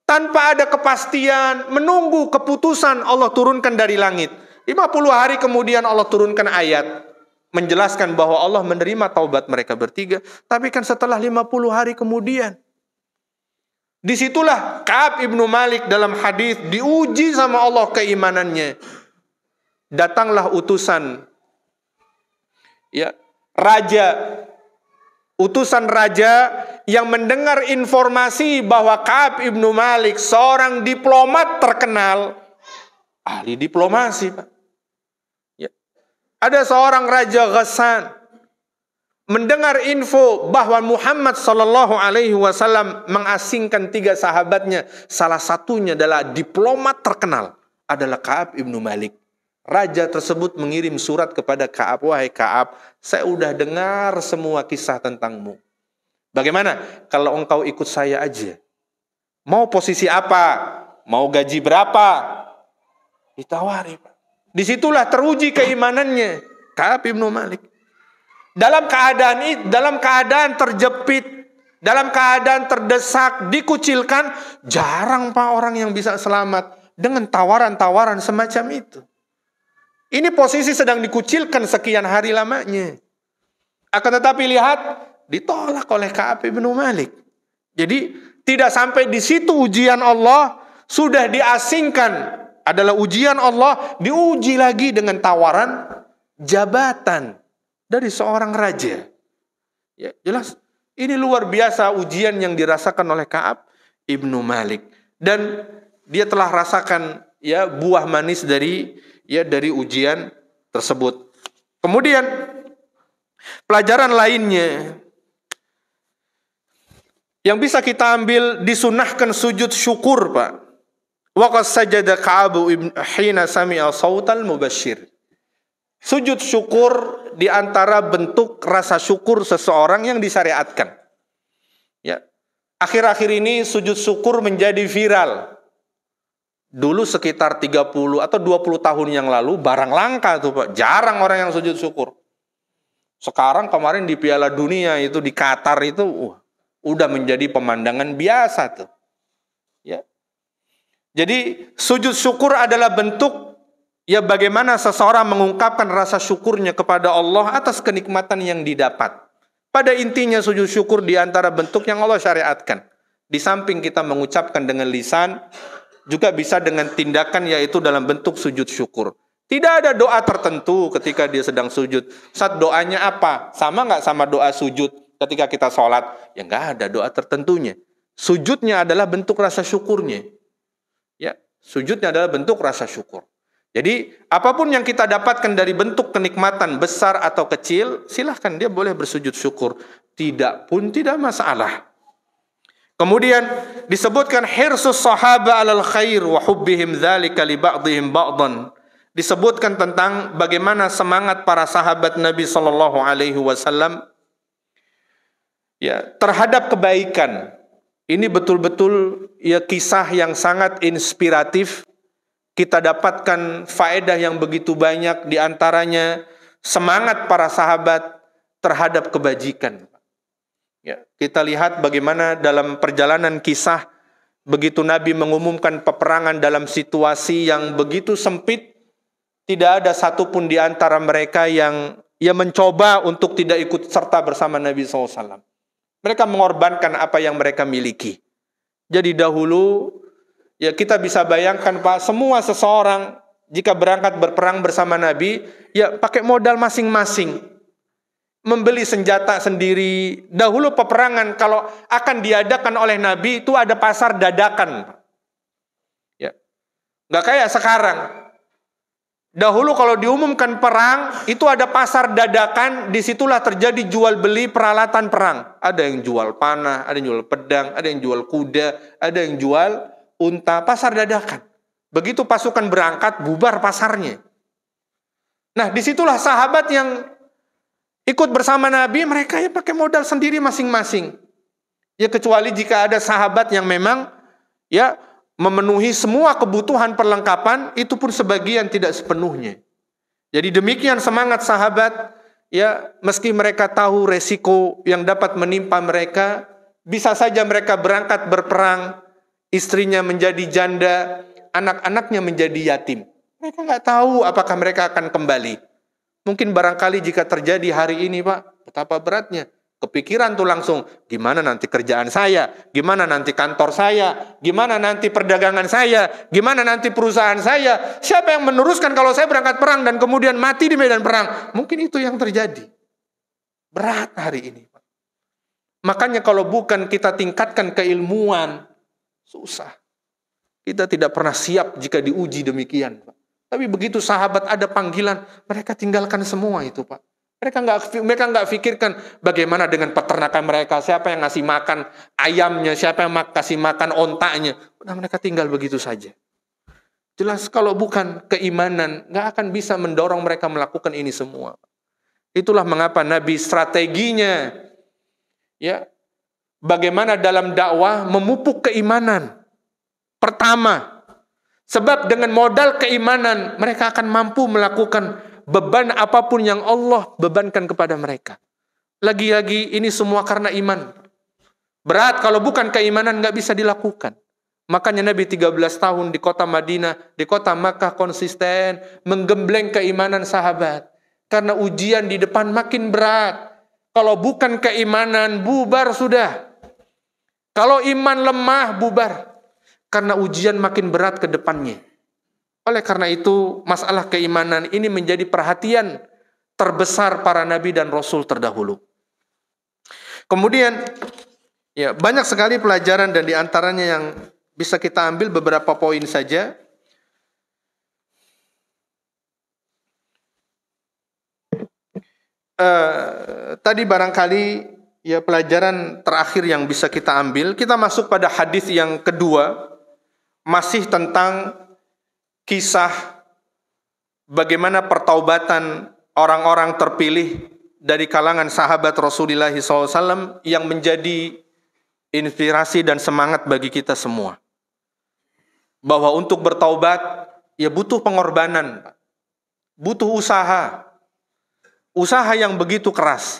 Tanpa ada kepastian, menunggu keputusan Allah turunkan dari langit. 50 hari kemudian Allah turunkan ayat. Menjelaskan bahwa Allah menerima taubat mereka bertiga. Tapi kan setelah 50 hari kemudian. Disitulah Ka'ab ibnu Malik dalam hadis diuji sama Allah keimanannya. Datanglah utusan ya, utusan raja yang mendengar informasi bahwa Ka'ab ibnu Malik seorang diplomat terkenal, ahli diplomasi, Pak. Ya. Ada seorang Raja Ghassan mendengar info bahwa Muhammad sallallahu alaihi wasallam mengasingkan 3 sahabatnya, salah satunya adalah diplomat terkenal, adalah Ka'ab ibnu Malik. Raja tersebut mengirim surat kepada Ka'ab, wahai Ka'ab, saya udah dengar semua kisah tentangmu. Bagaimana kalau engkau ikut saya aja? Mau posisi apa? Mau gaji berapa? Ditawari, Pak. Disitulah teruji keimanannya Ka'ab bin Malik. Dalam keadaan terjepit, dalam keadaan terdesak, dikucilkan, jarang Pak orang yang bisa selamat dengan tawaran-tawaran semacam itu. Ini posisi sedang dikucilkan sekian hari lamanya. Akan tetapi lihat, ditolak oleh Ka'ab bin Malik. Jadi tidak sampai di situ ujian Allah, sudah diasingkan. Adalah ujian Allah, diuji lagi dengan tawaran jabatan dari seorang raja. Ya, jelas ini luar biasa ujian yang dirasakan oleh Ka'ab ibnu Malik, dan dia telah rasakan ya buah manis dari ujian tersebut. Kemudian pelajaran lainnya yang bisa kita ambil, disunahkan sujud syukur, Pak. Waqad sajada Ka'ab hina sami'a sautal mubashshir. Sujud syukur di antara bentuk rasa syukur seseorang yang disyariatkan. Ya. Akhir-akhir ini sujud syukur menjadi viral. Dulu sekitar 30 atau 20 tahun yang lalu barang langka tuh, Pak. Jarang orang yang sujud syukur. Sekarang kemarin di Piala Dunia itu di Qatar itu udah menjadi pemandangan biasa tuh. Ya. Jadi sujud syukur adalah bentuk ya bagaimana seseorang mengungkapkan rasa syukurnya kepada Allah atas kenikmatan yang didapat. Pada intinya sujud syukur di antara bentuk yang Allah syariatkan. Di samping kita mengucapkan dengan lisan, juga bisa dengan tindakan, yaitu dalam bentuk sujud syukur. Tidak ada doa tertentu ketika dia sedang sujud. Saat doanya apa? Sama nggak sama doa sujud ketika kita sholat? Ya nggak ada doa tertentunya. Sujudnya adalah bentuk rasa syukurnya. Ya, sujudnya adalah bentuk rasa syukur. Jadi, apapun yang kita dapatkan dari bentuk kenikmatan besar atau kecil, silahkan dia boleh bersujud syukur. Tidak pun tidak masalah. Kemudian disebutkan hirsus sahaba alal khair wa hubbihim dzalika li ba'dihim ba'dan. Disebutkan tentang bagaimana semangat para sahabat Nabi sallallahu alaihi wasallam ya terhadap kebaikan. Ini betul-betul ya kisah yang sangat inspiratif. Kita dapatkan faedah yang begitu banyak, di antaranya semangat para sahabat terhadap kebajikan. Ya, kita lihat bagaimana dalam perjalanan kisah begitu Nabi mengumumkan peperangan dalam situasi yang begitu sempit, tidak ada satupun di antara mereka yang mencoba untuk tidak ikut serta bersama Nabi SAW. Mereka mengorbankan apa yang mereka miliki. Jadi dahulu, ya kita bisa bayangkan Pak, semua seseorang jika berangkat berperang bersama Nabi, ya pakai modal masing-masing. Membeli senjata sendiri. Dahulu peperangan kalau akan diadakan oleh Nabi, itu ada pasar dadakan. Ya. Nggak kayak sekarang. Dahulu kalau diumumkan perang, itu ada pasar dadakan, disitulah terjadi jual beli peralatan perang. Ada yang jual panah, ada yang jual pedang, ada yang jual kuda, ada yang jual unta, pasar dadakan. Begitu pasukan berangkat, bubar pasarnya. Nah, disitulah sahabat yang ikut bersama Nabi, mereka ya pakai modal sendiri masing-masing. Ya kecuali jika ada sahabat yang memang ya memenuhi semua kebutuhan perlengkapan, itu pun sebagian tidak sepenuhnya. Jadi demikian semangat sahabat, ya meski mereka tahu resiko yang dapat menimpa mereka, bisa saja mereka berangkat berperang, istrinya menjadi janda, anak-anaknya menjadi yatim. Mereka nggak tahu apakah mereka akan kembali. Mungkin barangkali jika terjadi hari ini Pak, betapa beratnya. Kepikiran tuh langsung, gimana nanti kerjaan saya, gimana nanti kantor saya, gimana nanti perdagangan saya, gimana nanti perusahaan saya, siapa yang meneruskan kalau saya berangkat perang dan kemudian mati di medan perang. Mungkin itu yang terjadi. Berat hari ini. Makanya kalau bukan kita tingkatkan keilmuan, susah. Kita tidak pernah siap jika diuji demikian. Tapi begitu sahabat ada panggilan, mereka tinggalkan semua itu Pak. Mereka nggak pikirkan bagaimana dengan peternakan mereka, siapa yang ngasih makan ayamnya, siapa yang kasih makan ontaknya. Udah mereka tinggal begitu saja. Jelas kalau bukan keimanan, nggak akan bisa mendorong mereka melakukan ini semua. Itulah mengapa Nabi strateginya ya bagaimana dalam dakwah memupuk keimanan. Pertama, sebab dengan modal keimanan mereka akan mampu melakukan beban apapun yang Allah bebankan kepada mereka. Lagi-lagi ini semua karena iman. Berat, kalau bukan keimanan nggak bisa dilakukan. Makanya Nabi 13 tahun di kota Madinah, di kota Makkah konsisten menggembleng keimanan sahabat. Karena ujian di depan makin berat. Kalau bukan keimanan, bubar sudah. Kalau iman lemah, bubar. Karena ujian makin berat ke depannya. Oleh karena itu, masalah keimanan ini menjadi perhatian terbesar para nabi dan rasul terdahulu. Kemudian, ya banyak sekali pelajaran dan diantaranya yang bisa kita ambil beberapa poin saja. Tadi barangkali ya pelajaran terakhir yang bisa kita ambil. Kita masuk pada hadis yang kedua, masih tentang kisah bagaimana pertaubatan orang-orang terpilih dari kalangan sahabat Rasulullah SAW yang menjadi inspirasi dan semangat bagi kita semua. Bahwa untuk bertaubat ya butuh pengorbanan, butuh usaha. Usaha yang begitu keras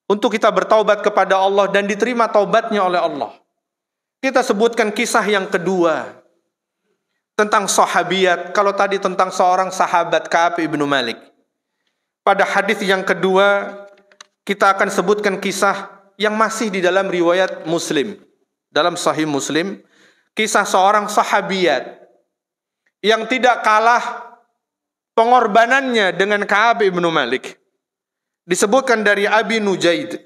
untuk kita bertaubat kepada Allah dan diterima taubatnya oleh Allah. Kita sebutkan kisah yang kedua tentang sahabiat. Kalau tadi tentang seorang sahabat Ka'ab ibnu Malik, pada hadis yang kedua kita akan sebutkan kisah yang masih di dalam riwayat Muslim, dalam Sahih Muslim, kisah seorang sahabiat yang tidak kalah pengorbanannya dengan Ka'ab ibnu Malik. Disebutkan dari Abi Nujaid,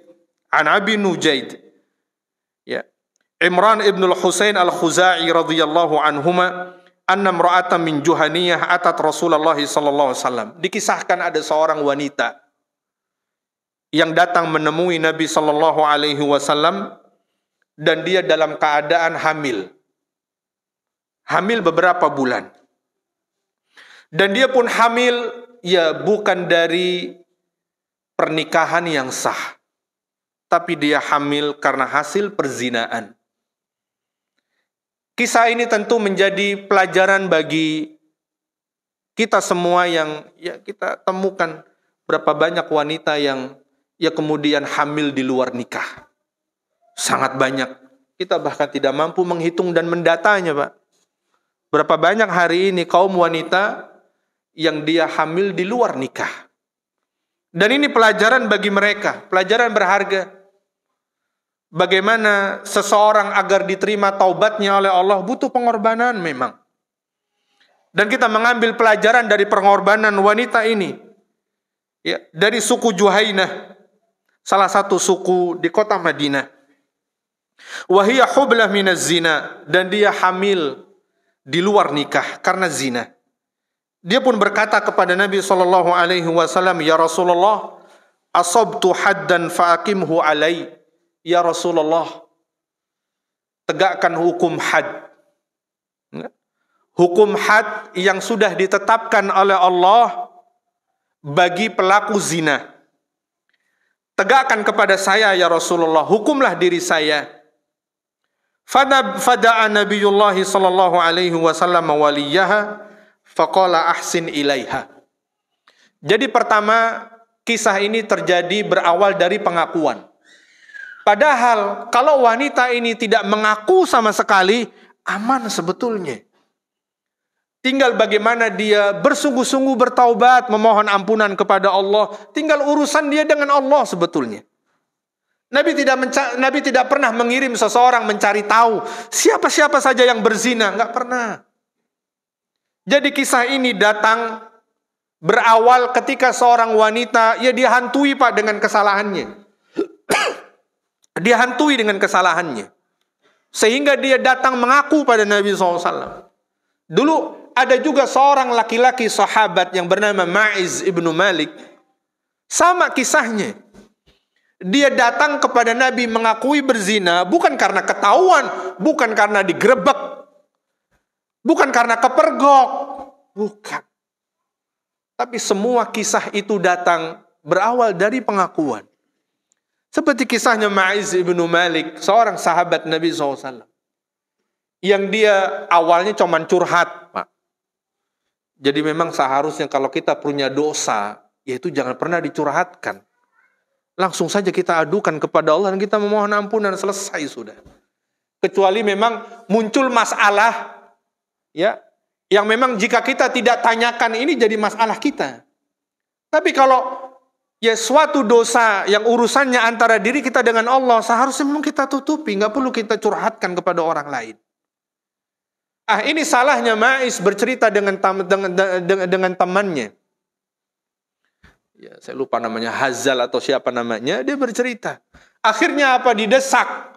an Abi Nujaid, ya, Imran ibn al-Husain al-Khuzai radhiyallahu anhuma, anna imra'atan min Juhaniyah atat Rasulullah sallallahu alaihi wasallam. Dikisahkan ada seorang wanita yang datang menemui Nabi sallallahu alaihi wasallam dan dia dalam keadaan hamil. Hamil beberapa bulan. Dan dia pun hamil ya bukan dari pernikahan yang sah, tapi dia hamil karena hasil perzinaan. Kisah ini tentu menjadi pelajaran bagi kita semua yang ya kita temukan berapa banyak wanita yang ya kemudian hamil di luar nikah. Sangat banyak. Kita bahkan tidak mampu menghitung dan mendatanya, Pak. Berapa banyak hari ini kaum wanita yang dia hamil di luar nikah. Dan ini pelajaran bagi mereka, pelajaran berharga. Bagaimana seseorang agar diterima taubatnya oleh Allah butuh pengorbanan memang. Dan kita mengambil pelajaran dari pengorbanan wanita ini. Ya, dari suku Juhainah, salah satu suku di kota Madinah. Wahiyya hublah minaz zina, dan dia hamil di luar nikah karena zina. Dia pun berkata kepada Nabi SAW, ya Rasulullah, asabtu haddan fa'akimhu alai. Ya Rasulullah, tegakkan hukum had. Hukum had yang sudah ditetapkan oleh Allah bagi pelaku zina. Tegakkan kepada saya ya Rasulullah, hukumlah diri saya. Fada'a Nabiyullah sallallahu alaihi wasallam waliyaha faqala ahsin ilaiha. Jadi pertama, kisah ini terjadi berawal dari pengakuan. Padahal kalau wanita ini tidak mengaku sama sekali, aman sebetulnya. Tinggal bagaimana dia bersungguh-sungguh bertaubat, memohon ampunan kepada Allah. Tinggal urusan dia dengan Allah sebetulnya. Nabi tidak pernah mengirim seseorang mencari tahu siapa-siapa saja yang berzina. Enggak pernah. Jadi kisah ini datang berawal ketika seorang wanita, ya dia hantui Pak dengan kesalahannya. Dia hantui dengan kesalahannya. Sehingga dia datang mengaku pada Nabi SAW. Dulu ada juga seorang laki-laki sahabat yang bernama Ma'iz ibnu Malik. Sama kisahnya. Dia datang kepada Nabi mengakui berzina, bukan karena ketahuan, bukan karena digerebek, bukan karena kepergok, bukan. Tapi semua kisah itu datang berawal dari pengakuan. Seperti kisahnya Ma'iz ibnu Malik, seorang sahabat Nabi SAW. Yang dia awalnya cuman curhat, Pak. Jadi memang seharusnya kalau kita punya dosa, yaitu jangan pernah dicurhatkan. Langsung saja kita adukan kepada Allah dan kita memohon ampunan, selesai sudah. Kecuali memang muncul masalah, ya, yang memang jika kita tidak tanyakan ini jadi masalah kita. Tapi kalau ya suatu dosa yang urusannya antara diri kita dengan Allah, seharusnya memang kita tutupi, nggak perlu kita curhatkan kepada orang lain. Ini salahnya Ma'iz bercerita dengan temannya. Ya, saya lupa namanya, Hazal atau siapa namanya, dia bercerita. Akhirnya apa? Didesak.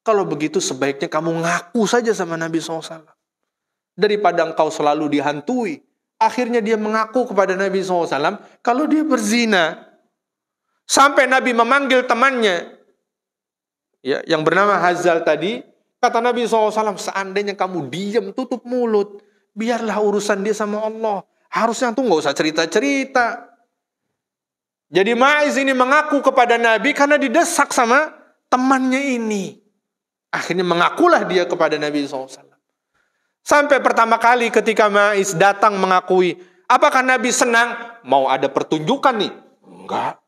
Kalau begitu sebaiknya kamu ngaku saja sama Nabi SAW. Daripada engkau selalu dihantui. Akhirnya dia mengaku kepada Nabi SAW kalau dia berzina. Sampai Nabi memanggil temannya, ya, yang bernama Hazal tadi. Kata Nabi SAW, seandainya kamu diam, tutup mulut, biarlah urusan dia sama Allah. Harusnya tuh nggak usah cerita-cerita. Jadi Ma'iz ini mengaku kepada Nabi karena didesak sama temannya ini. Akhirnya mengakulah dia kepada Nabi SAW. Sampai pertama kali ketika Ma'iz datang mengakui, apakah Nabi senang? Mau ada pertunjukan nih? Enggak.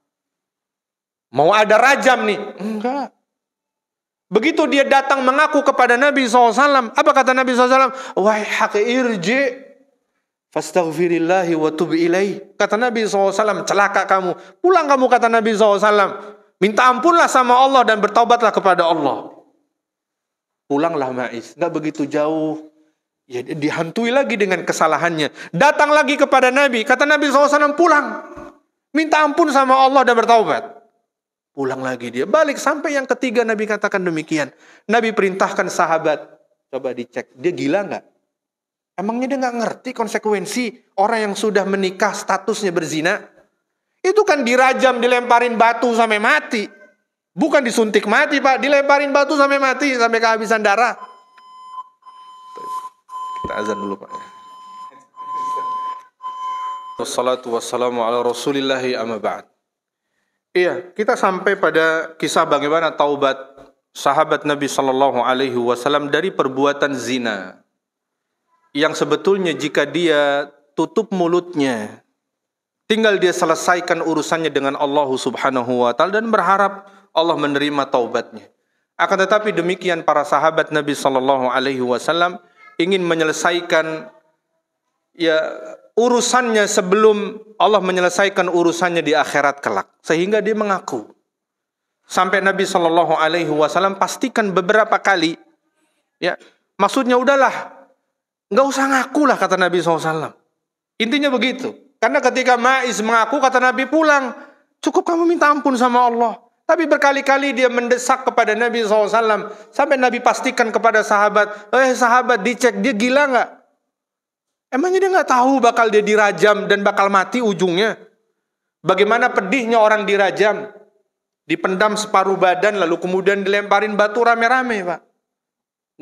Mau ada rajam nih? Enggak. Begitu dia datang mengaku kepada Nabi SAW, apa kata Nabi SAW? Waihak irji fastaghfirillahi wa tub ilaih. Kata Nabi SAW, celaka kamu. Pulang kamu, kata Nabi SAW. Minta ampunlah sama Allah dan bertaubatlah kepada Allah. Pulanglah Ma'iz. Nggak begitu jauh. Ya, dihantui lagi dengan kesalahannya. Datang lagi kepada Nabi. Kata Nabi SAW, pulang. Minta ampun sama Allah dan bertaubat. Pulang lagi dia. Balik sampai yang ketiga Nabi katakan demikian. Nabi perintahkan sahabat. Coba dicek. Dia gila nggak? Emangnya dia nggak ngerti konsekuensi orang yang sudah menikah statusnya berzina? Itu kan dirajam, dilemparin batu sampai mati. Bukan disuntik mati, Pak. Dilemparin batu sampai mati, sampai kehabisan darah. Kita azan dulu, Pak. Wassalatu wassalamu ala rasulillahi amma ba'd. Iya, kita sampai pada kisah bagaimana taubat sahabat Nabi SAW dari perbuatan zina. Yang sebetulnya jika dia tutup mulutnya, tinggal dia selesaikan urusannya dengan Allah Subhanahu wa Ta'ala dan berharap Allah menerima taubatnya. Akan tetapi demikian para sahabat Nabi SAW ingin menyelesaikan ya urusannya sebelum Allah menyelesaikan urusannya di akhirat kelak, sehingga dia mengaku. Sampai Nabi SAW pastikan beberapa kali, ya, maksudnya udahlah, nggak usah ngaku lah, kata Nabi SAW. Intinya begitu. Karena ketika Ma'iz mengaku, kata Nabi, pulang, cukup kamu minta ampun sama Allah. Tapi berkali-kali dia mendesak kepada Nabi SAW, sampai Nabi pastikan kepada sahabat, sahabat, dicek dia gila nggak? Emangnya dia nggak tahu bakal dia dirajam dan bakal mati ujungnya? Bagaimana pedihnya orang dirajam? Dipendam separuh badan lalu kemudian dilemparin batu rame-rame, Pak.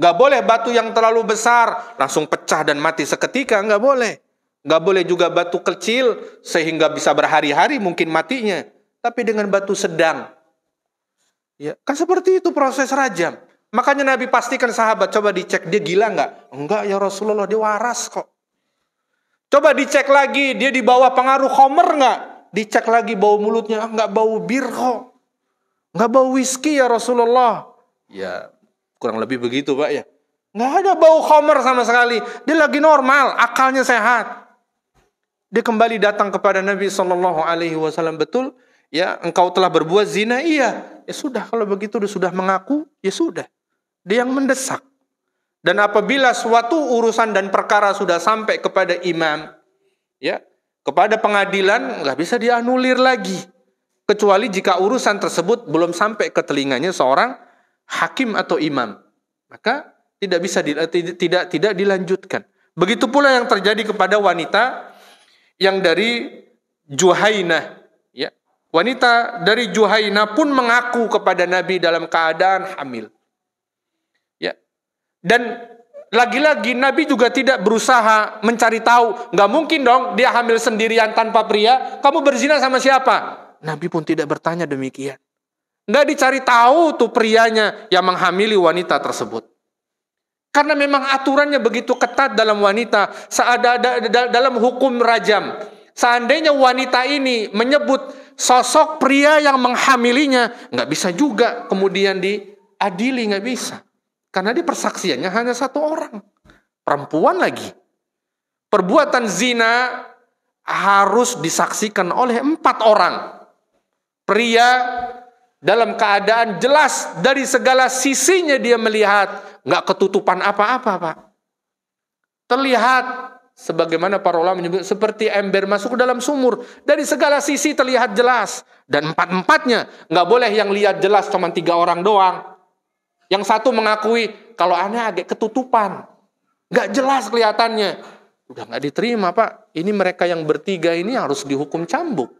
Nggak boleh batu yang terlalu besar langsung pecah dan mati seketika, nggak boleh. Nggak boleh juga batu kecil sehingga bisa berhari-hari mungkin matinya. Tapi dengan batu sedang. Ya, kan seperti itu proses rajam. Makanya Nabi pastikan sahabat, coba dicek dia gila nggak? Enggak ya Rasulullah, dia waras kok. Coba dicek lagi, dia di bawah pengaruh khamr nggak? Dicek lagi bau mulutnya, nggak bau bir kok. Nggak bau whisky ya Rasulullah. Ya, kurang lebih begitu Pak ya. Nggak ada bau khamr sama sekali. Dia lagi normal, akalnya sehat. Dia kembali datang kepada Nabi SAW, betul? Ya, engkau telah berbuat zina? Iya. Ya sudah, kalau begitu dia sudah mengaku, ya sudah. Dia yang mendesak. Dan apabila suatu urusan dan perkara sudah sampai kepada imam, ya, kepada pengadilan, nggak bisa dianulir lagi. Kecuali jika urusan tersebut belum sampai ke telinganya seorang hakim atau imam. Maka tidak bisa tidak dilanjutkan. Begitu pula yang terjadi kepada wanita yang dari Juhainah. Ya. Wanita dari Juhainah pun mengaku kepada Nabi dalam keadaan hamil. Dan lagi-lagi Nabi juga tidak berusaha mencari tahu. Nggak mungkin dong dia hamil sendirian tanpa pria. Kamu berzina sama siapa? Nabi pun tidak bertanya demikian. Nggak dicari tahu tuh prianya yang menghamili wanita tersebut. Karena memang aturannya begitu ketat dalam wanita, dalam hukum rajam. Seandainya wanita ini menyebut sosok pria yang menghamilinya, nggak bisa juga kemudian diadili, nggak bisa. Karena dia persaksiannya hanya satu orang, perempuan lagi. Perbuatan zina harus disaksikan oleh 4 orang. Pria dalam keadaan jelas dari segala sisinya dia melihat, nggak ketutupan apa-apa, Pak. Terlihat sebagaimana para ulama menyebut seperti ember masuk ke dalam sumur, dari segala sisi terlihat jelas. Dan 4-empatnya nggak boleh yang lihat jelas cuma 3 orang doang. Yang satu mengakui kalau aneh agak ketutupan, nggak jelas kelihatannya. Udah nggak diterima, Pak. Ini mereka yang bertiga ini harus dihukum cambuk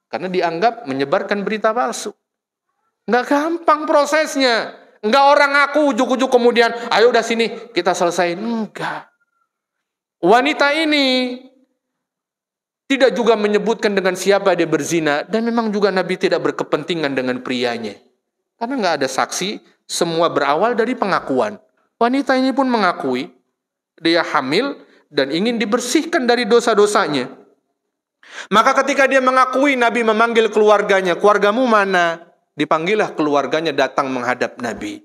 karena dianggap menyebarkan berita palsu. Nggak gampang prosesnya. Nggak orang ngaku ujuk-ujuk kemudian, ayo udah sini kita selesaiin. Enggak. Wanita ini tidak juga menyebutkan dengan siapa dia berzina. Dan memang juga Nabi tidak berkepentingan dengan prianya. Karena nggak ada saksi, semua berawal dari pengakuan. Wanita ini pun mengakui, dia hamil dan ingin dibersihkan dari dosa-dosanya. Maka ketika dia mengakui, Nabi memanggil keluarganya. Keluargamu mana? Dipanggillah keluarganya datang menghadap Nabi.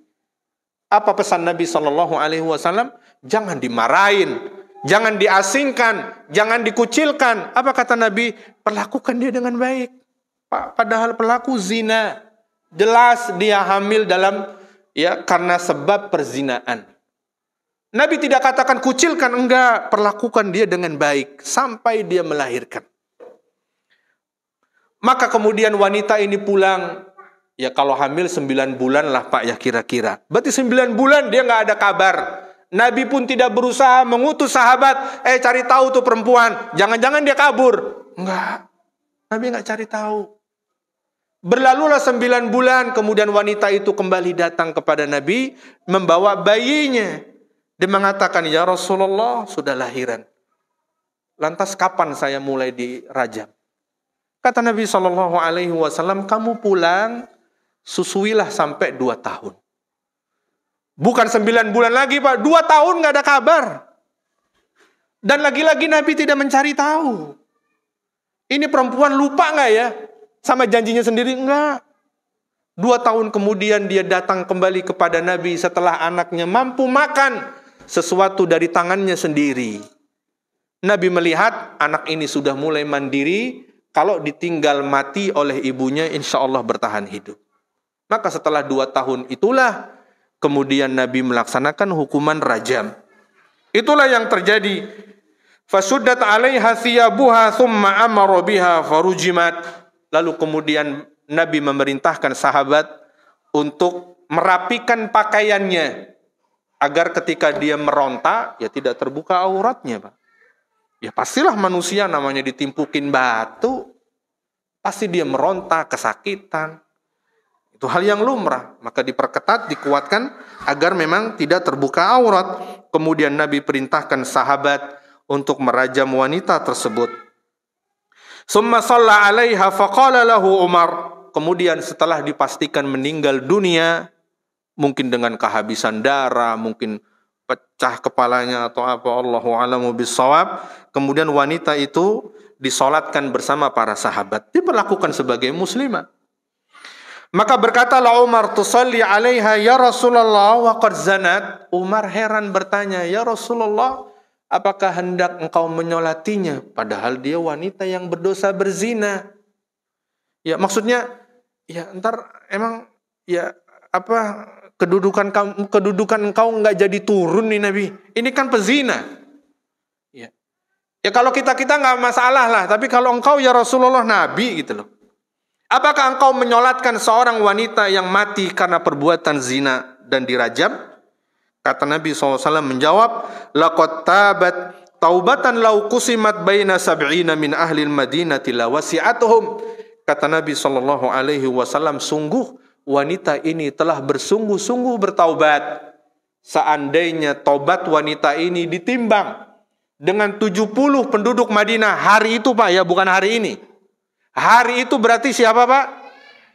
Apa pesan Nabi SAW? Jangan dimarahin, jangan diasingkan, jangan dikucilkan. Apa kata Nabi? Perlakukan dia dengan baik. Padahal pelaku zina, jelas dia hamil karena sebab perzinaan. Nabi tidak katakan kucilkan, enggak, perlakukan dia dengan baik sampai dia melahirkan. Maka kemudian wanita ini pulang. Ya kalau hamil 9 bulan lah, Pak, ya kira-kira. Berarti 9 bulan dia nggak ada kabar. Nabi pun tidak berusaha mengutus sahabat, cari tahu tuh perempuan, jangan-jangan dia kabur. Enggak. Nabi nggak cari tahu. Berlalulah 9 bulan, kemudian wanita itu kembali datang kepada Nabi, membawa bayinya. Dia mengatakan, ya Rasulullah, sudah lahiran. Lantas kapan saya mulai dirajam? Kata Nabi SAW, kamu pulang, susuilah sampai 2 tahun. Bukan 9 bulan lagi, Pak. 2 tahun nggak ada kabar. Dan lagi-lagi Nabi tidak mencari tahu. Ini perempuan lupa nggak ya sama janjinya sendiri? Enggak. 2 tahun kemudian dia datang kembali kepada Nabi setelah anaknya mampu makan sesuatu dari tangannya sendiri. Nabi melihat anak ini sudah mulai mandiri. Kalau ditinggal mati oleh ibunya, insya Allah bertahan hidup. Maka setelah 2 tahun itulah kemudian Nabi melaksanakan hukuman rajam. Itulah yang terjadi. Fasuddat 'alaiha thiyabuha thumma amara biha farujimat. Lalu kemudian Nabi memerintahkan sahabat untuk merapikan pakaiannya agar ketika dia meronta ya tidak terbuka auratnya, Pak. Ya pastilah manusia namanya ditimpukin batu, pasti dia meronta, kesakitan. Itu hal yang lumrah, maka diperketat, dikuatkan agar memang tidak terbuka aurat. Kemudian Nabi perintahkan sahabat untuk merajam wanita tersebut. Summa shalla 'alaiha faqala lahu Umar. Kemudian setelah dipastikan meninggal dunia, mungkin dengan kehabisan darah, mungkin pecah kepalanya atau apa, Allahu a'lamu bissawab. Kemudian wanita itu disolatkan bersama para sahabat, diperlakukan sebagai muslimah. Maka berkatalah Umar, tusalli 'alaiha ya Rasulullah wa qad zanat. Umar heran bertanya, ya Rasulullah, apakah hendak engkau menyolatinya padahal dia wanita yang berdosa berzina? Ya maksudnya, ya ntar emang ya apa kedudukan engkau nggak jadi turun nih Nabi. Ini kan pezina. Ya kalau kita nggak masalah lah, tapi kalau engkau ya Rasulullah Nabi gitu loh. Apakah engkau menyolatkan seorang wanita yang mati karena perbuatan zina dan dirajam? Kata Nabi SAW menjawab, laqad tabat taubatan law qusimat baina sab'ina min ahli al-madinati la wasi'atuhum. Kata Nabi SAW, sungguh wanita ini telah bersungguh-sungguh bertaubat. Seandainya taubat wanita ini ditimbang dengan 70 penduduk Madinah hari itu, Pak, ya bukan hari ini. Hari itu berarti siapa, Pak?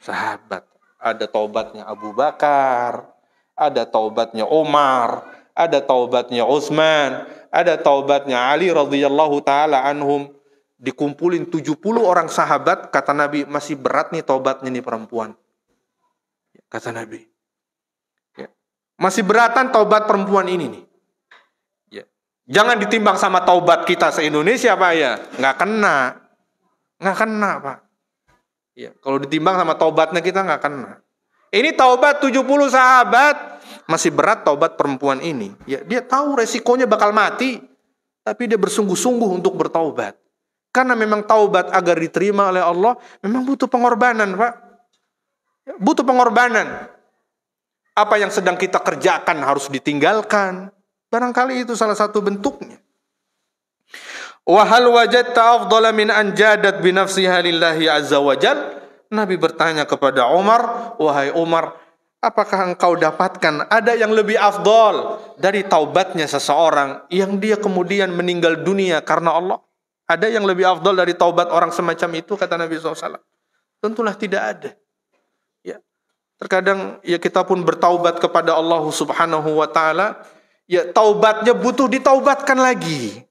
Sahabat. Ada taubatnya Abu Bakar, ada taubatnya Umar, ada taubatnya Utsman, ada taubatnya Ali radhiyallahu taala anhum. Dikumpulin 70 orang sahabat, kata Nabi, masih berat nih taubatnya nih perempuan. Kata Nabi. Ya. Masih beratan taubat perempuan ini nih. Ya. Jangan ditimbang sama taubat kita se-Indonesia, Pak ya. Nggak kena, Pak. Ya. Kalau ditimbang sama taubatnya kita nggak kena. Ini taubat 70 sahabat, masih berat taubat perempuan ini. Ya, dia tahu resikonya bakal mati, tapi dia bersungguh-sungguh untuk bertaubat. Karena memang taubat agar diterima oleh Allah memang butuh pengorbanan, Pak. Butuh pengorbanan. Apa yang sedang kita kerjakan harus ditinggalkan. Barangkali itu salah satu bentuknya. Wa hal wajadta afdala min an jadat bi nafsiha lillahi azza wajal? Nabi bertanya kepada Umar, wahai Umar, apakah engkau dapatkan ada yang lebih afdal dari taubatnya seseorang yang dia kemudian meninggal dunia karena Allah? Ada yang lebih afdal dari taubat orang semacam itu, kata Nabi SAW. Tentulah tidak ada. Ya. Terkadang ya kita pun bertaubat kepada Allah Subhanahu wa taala, ya taubatnya butuh ditaubatkan lagi.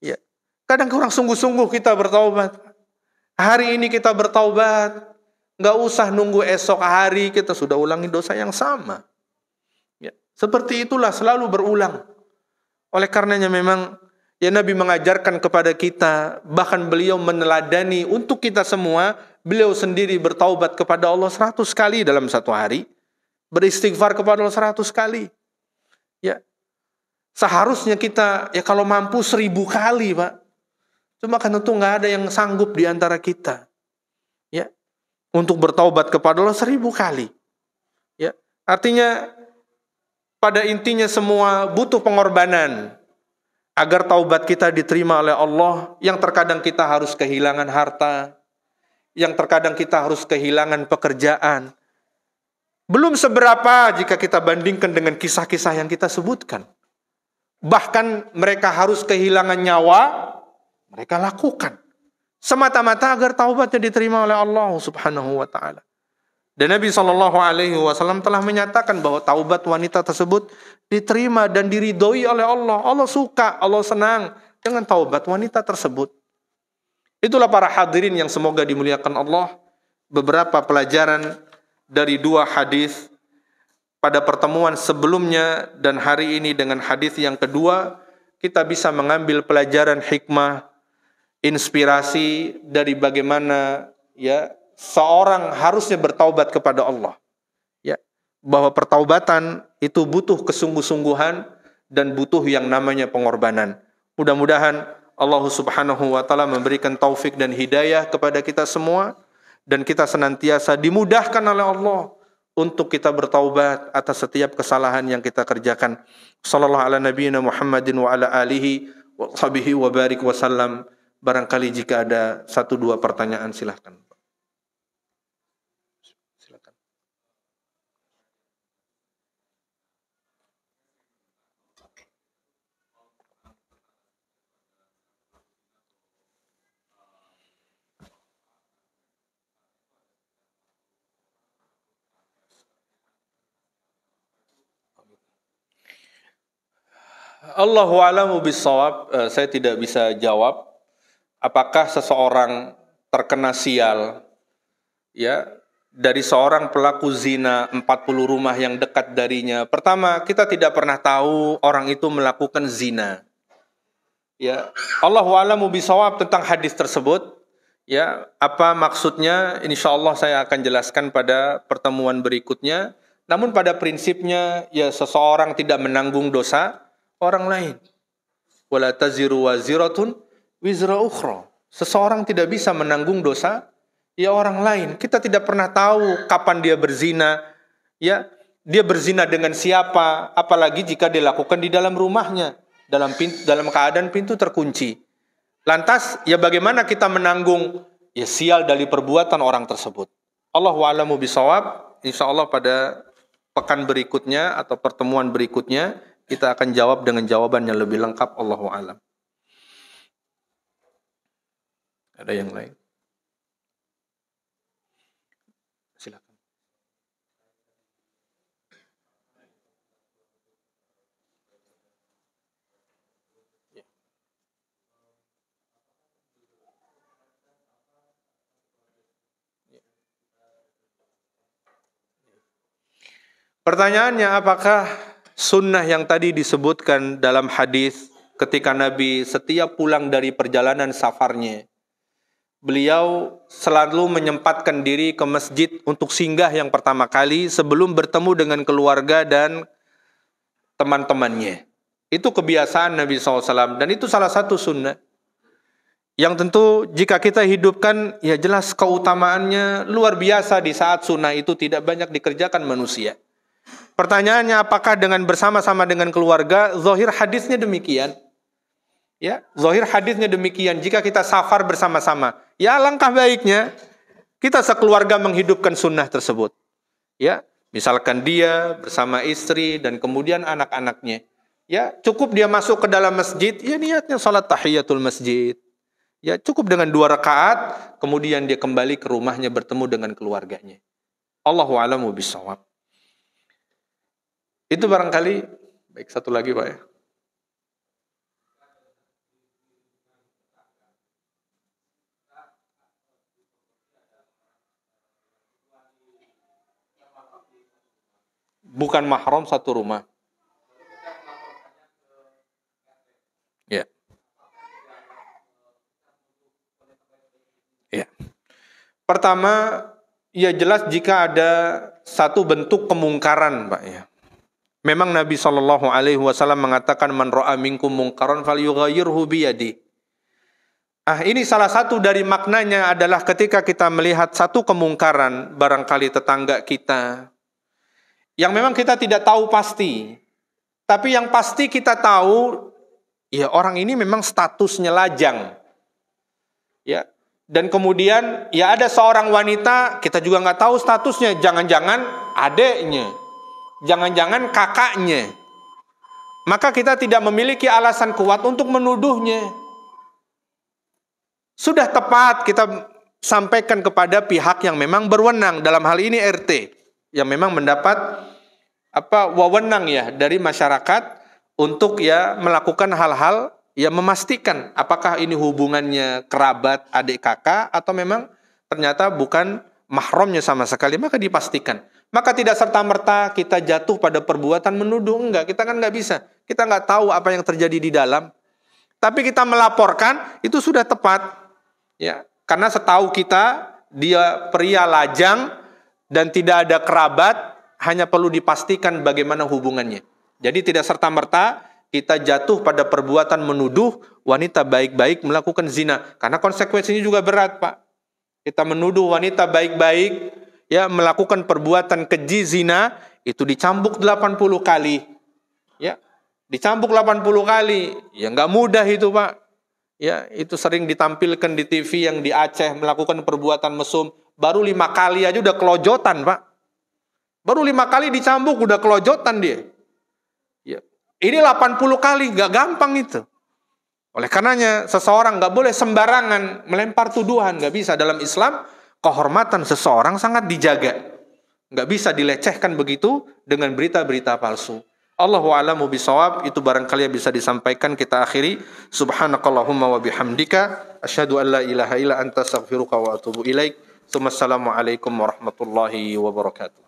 Ya. Kadang kurang sungguh-sungguh kita bertaubat. Hari ini kita bertaubat, nggak usah nunggu esok hari kita sudah ulangi dosa yang sama. Ya. Seperti itulah selalu berulang. Oleh karenanya memang ya Nabi mengajarkan kepada kita, bahkan beliau meneladani untuk kita semua, beliau sendiri bertaubat kepada Allah 100 kali dalam satu hari, beristighfar kepada Allah 100 kali. Ya, seharusnya kita ya kalau mampu 1000 kali, Pak. Cuma kan tentu nggak ada yang sanggup di antara kita, ya, untuk bertaubat kepada Allah 1000 kali. Ya, artinya pada intinya semua butuh pengorbanan. Agar taubat kita diterima oleh Allah, yang terkadang kita harus kehilangan harta, yang terkadang kita harus kehilangan pekerjaan. Belum seberapa jika kita bandingkan dengan kisah-kisah yang kita sebutkan. Bahkan mereka harus kehilangan nyawa, mereka lakukan. Semata-mata agar taubatnya diterima oleh Allah Subhanahu wa ta'ala. Dan Nabi SAW telah menyatakan bahwa taubat wanita tersebut diterima dan diridhoi oleh Allah. Allah suka, Allah senang dengan taubat wanita tersebut. Itulah para hadirin yang semoga dimuliakan Allah. Beberapa pelajaran dari 2 hadis pada pertemuan sebelumnya dan hari ini dengan hadis yang kedua, kita bisa mengambil pelajaran hikmah, inspirasi dari bagaimana ya seorang harusnya bertaubat kepada Allah. Ya, bahwa pertaubatan itu butuh kesungguh-sungguhan dan butuh yang namanya pengorbanan. Mudah-mudahan Allah Subhanahu wa taala memberikan taufik dan hidayah kepada kita semua dan kita senantiasa dimudahkan oleh Allah untuk kita bertaubat atas setiap kesalahan yang kita kerjakan. Sallallahu ala nabiyina Muhammadin wa ala alihi wa sahbihi wa barik wasallam. Barangkali jika ada 1-2 pertanyaan silahkan. Allahu a'lamu bissawab. Saya tidak bisa jawab apakah seseorang terkena sial ya dari seorang pelaku zina 40 rumah yang dekat darinya. Pertama, kita tidak pernah tahu orang itu melakukan zina. Ya, Allahu a'lamu bissawab tentang hadis tersebut. Ya, apa maksudnya? Insyaallah saya akan jelaskan pada pertemuan berikutnya. Namun pada prinsipnya ya seseorang tidak menanggung dosa orang lain. Wala taziru waziratun wizra ukhra. Seseorang tidak bisa menanggung dosa ya orang lain. Kita tidak pernah tahu kapan dia berzina, ya, dia berzina dengan siapa, apalagi jika dilakukan di dalam rumahnya, dalam keadaan pintu terkunci. Lantas, ya bagaimana kita menanggung ya sial dari perbuatan orang tersebut? Allahu a'lamu bishawab. Insyaallah pada pekan berikutnya atau pertemuan berikutnya kita akan jawab dengan jawaban yang lebih lengkap. Allahu a'lam. Ada yang lain? Silakan. Pertanyaannya, apakah sunnah yang tadi disebutkan dalam hadis ketika Nabi setiap pulang dari perjalanan safarnya, beliau selalu menyempatkan diri ke masjid untuk singgah yang pertama kali sebelum bertemu dengan keluarga dan teman-temannya. Itu kebiasaan Nabi SAW dan itu salah satu sunnah yang tentu jika kita hidupkan, ya jelas keutamaannya luar biasa di saat sunnah itu tidak banyak dikerjakan manusia. Pertanyaannya, apakah dengan bersama-sama dengan keluarga? Zahir hadisnya demikian. Ya, zahir hadisnya demikian. Jika kita safar bersama-sama, ya alangkah baiknya kita sekeluarga menghidupkan sunnah tersebut. Ya, misalkan dia bersama istri dan kemudian anak-anaknya. Ya, cukup dia masuk ke dalam masjid, ya niatnya salat tahiyatul masjid. Ya, cukup dengan 2 rakaat, kemudian dia kembali ke rumahnya bertemu dengan keluarganya. Allahu a'lamu bishawab. Itu barangkali. Baik, satu lagi Pak ya. Bukan mahram satu rumah. Ya. Ya. Pertama, ya jelas jika ada satu bentuk kemungkaran, Pak ya. Memang Nabi SAW mengatakan man ra'a minkum mungkaran falyughayyirhu biyadi. Ini salah satu dari maknanya adalah ketika kita melihat satu kemungkaran barangkali tetangga kita yang memang kita tidak tahu pasti, tapi yang pasti kita tahu ya orang ini memang statusnya lajang. Ya. Dan kemudian ya ada seorang wanita kita juga nggak tahu statusnya, jangan-jangan adeknya. Jangan-jangan kakaknya. Maka kita tidak memiliki alasan kuat untuk menuduhnya. Sudah tepat kita sampaikan kepada pihak yang memang berwenang, dalam hal ini RT, yang memang mendapat wewenang ya dari masyarakat untuk ya melakukan hal-hal yang memastikan apakah ini hubungannya kerabat, adik kakak atau memang ternyata bukan mahramnya sama sekali, maka dipastikan. Maka tidak serta-merta kita jatuh pada perbuatan menuduh, enggak, kita kan enggak bisa. Kita enggak tahu apa yang terjadi di dalam. Tapi kita melaporkan, itu sudah tepat. Ya, karena setahu kita, dia pria lajang dan tidak ada kerabat, hanya perlu dipastikan bagaimana hubungannya. Jadi tidak serta-merta kita jatuh pada perbuatan menuduh wanita baik-baik melakukan zina. Karena konsekuensinya juga berat, Pak. Kita menuduh wanita baik-baik ya melakukan perbuatan keji zina, itu dicambuk 80 kali. Ya, dicambuk 80 kali. Ya nggak mudah itu, Pak. Ya, itu sering ditampilkan di TV yang di Aceh melakukan perbuatan mesum, baru 5 kali aja udah kelojotan, Pak. Baru 5 kali dicambuk udah kelojotan dia. Ya. Ini 80 kali, nggak gampang itu. Oleh karenanya seseorang nggak boleh sembarangan melempar tuduhan, nggak bisa. Dalam Islam kehormatan seseorang sangat dijaga. Nggak bisa dilecehkan begitu dengan berita-berita palsu. Allahu a'lamu bishawab. Itu barangkali yang bisa disampaikan, kita akhiri. Subhanakallahumma wa bihamdika asyhadu an la ilaha illa anta astaghfiruka wa atubu ilaik. Assalamualaikum warahmatullahi wabarakatuh.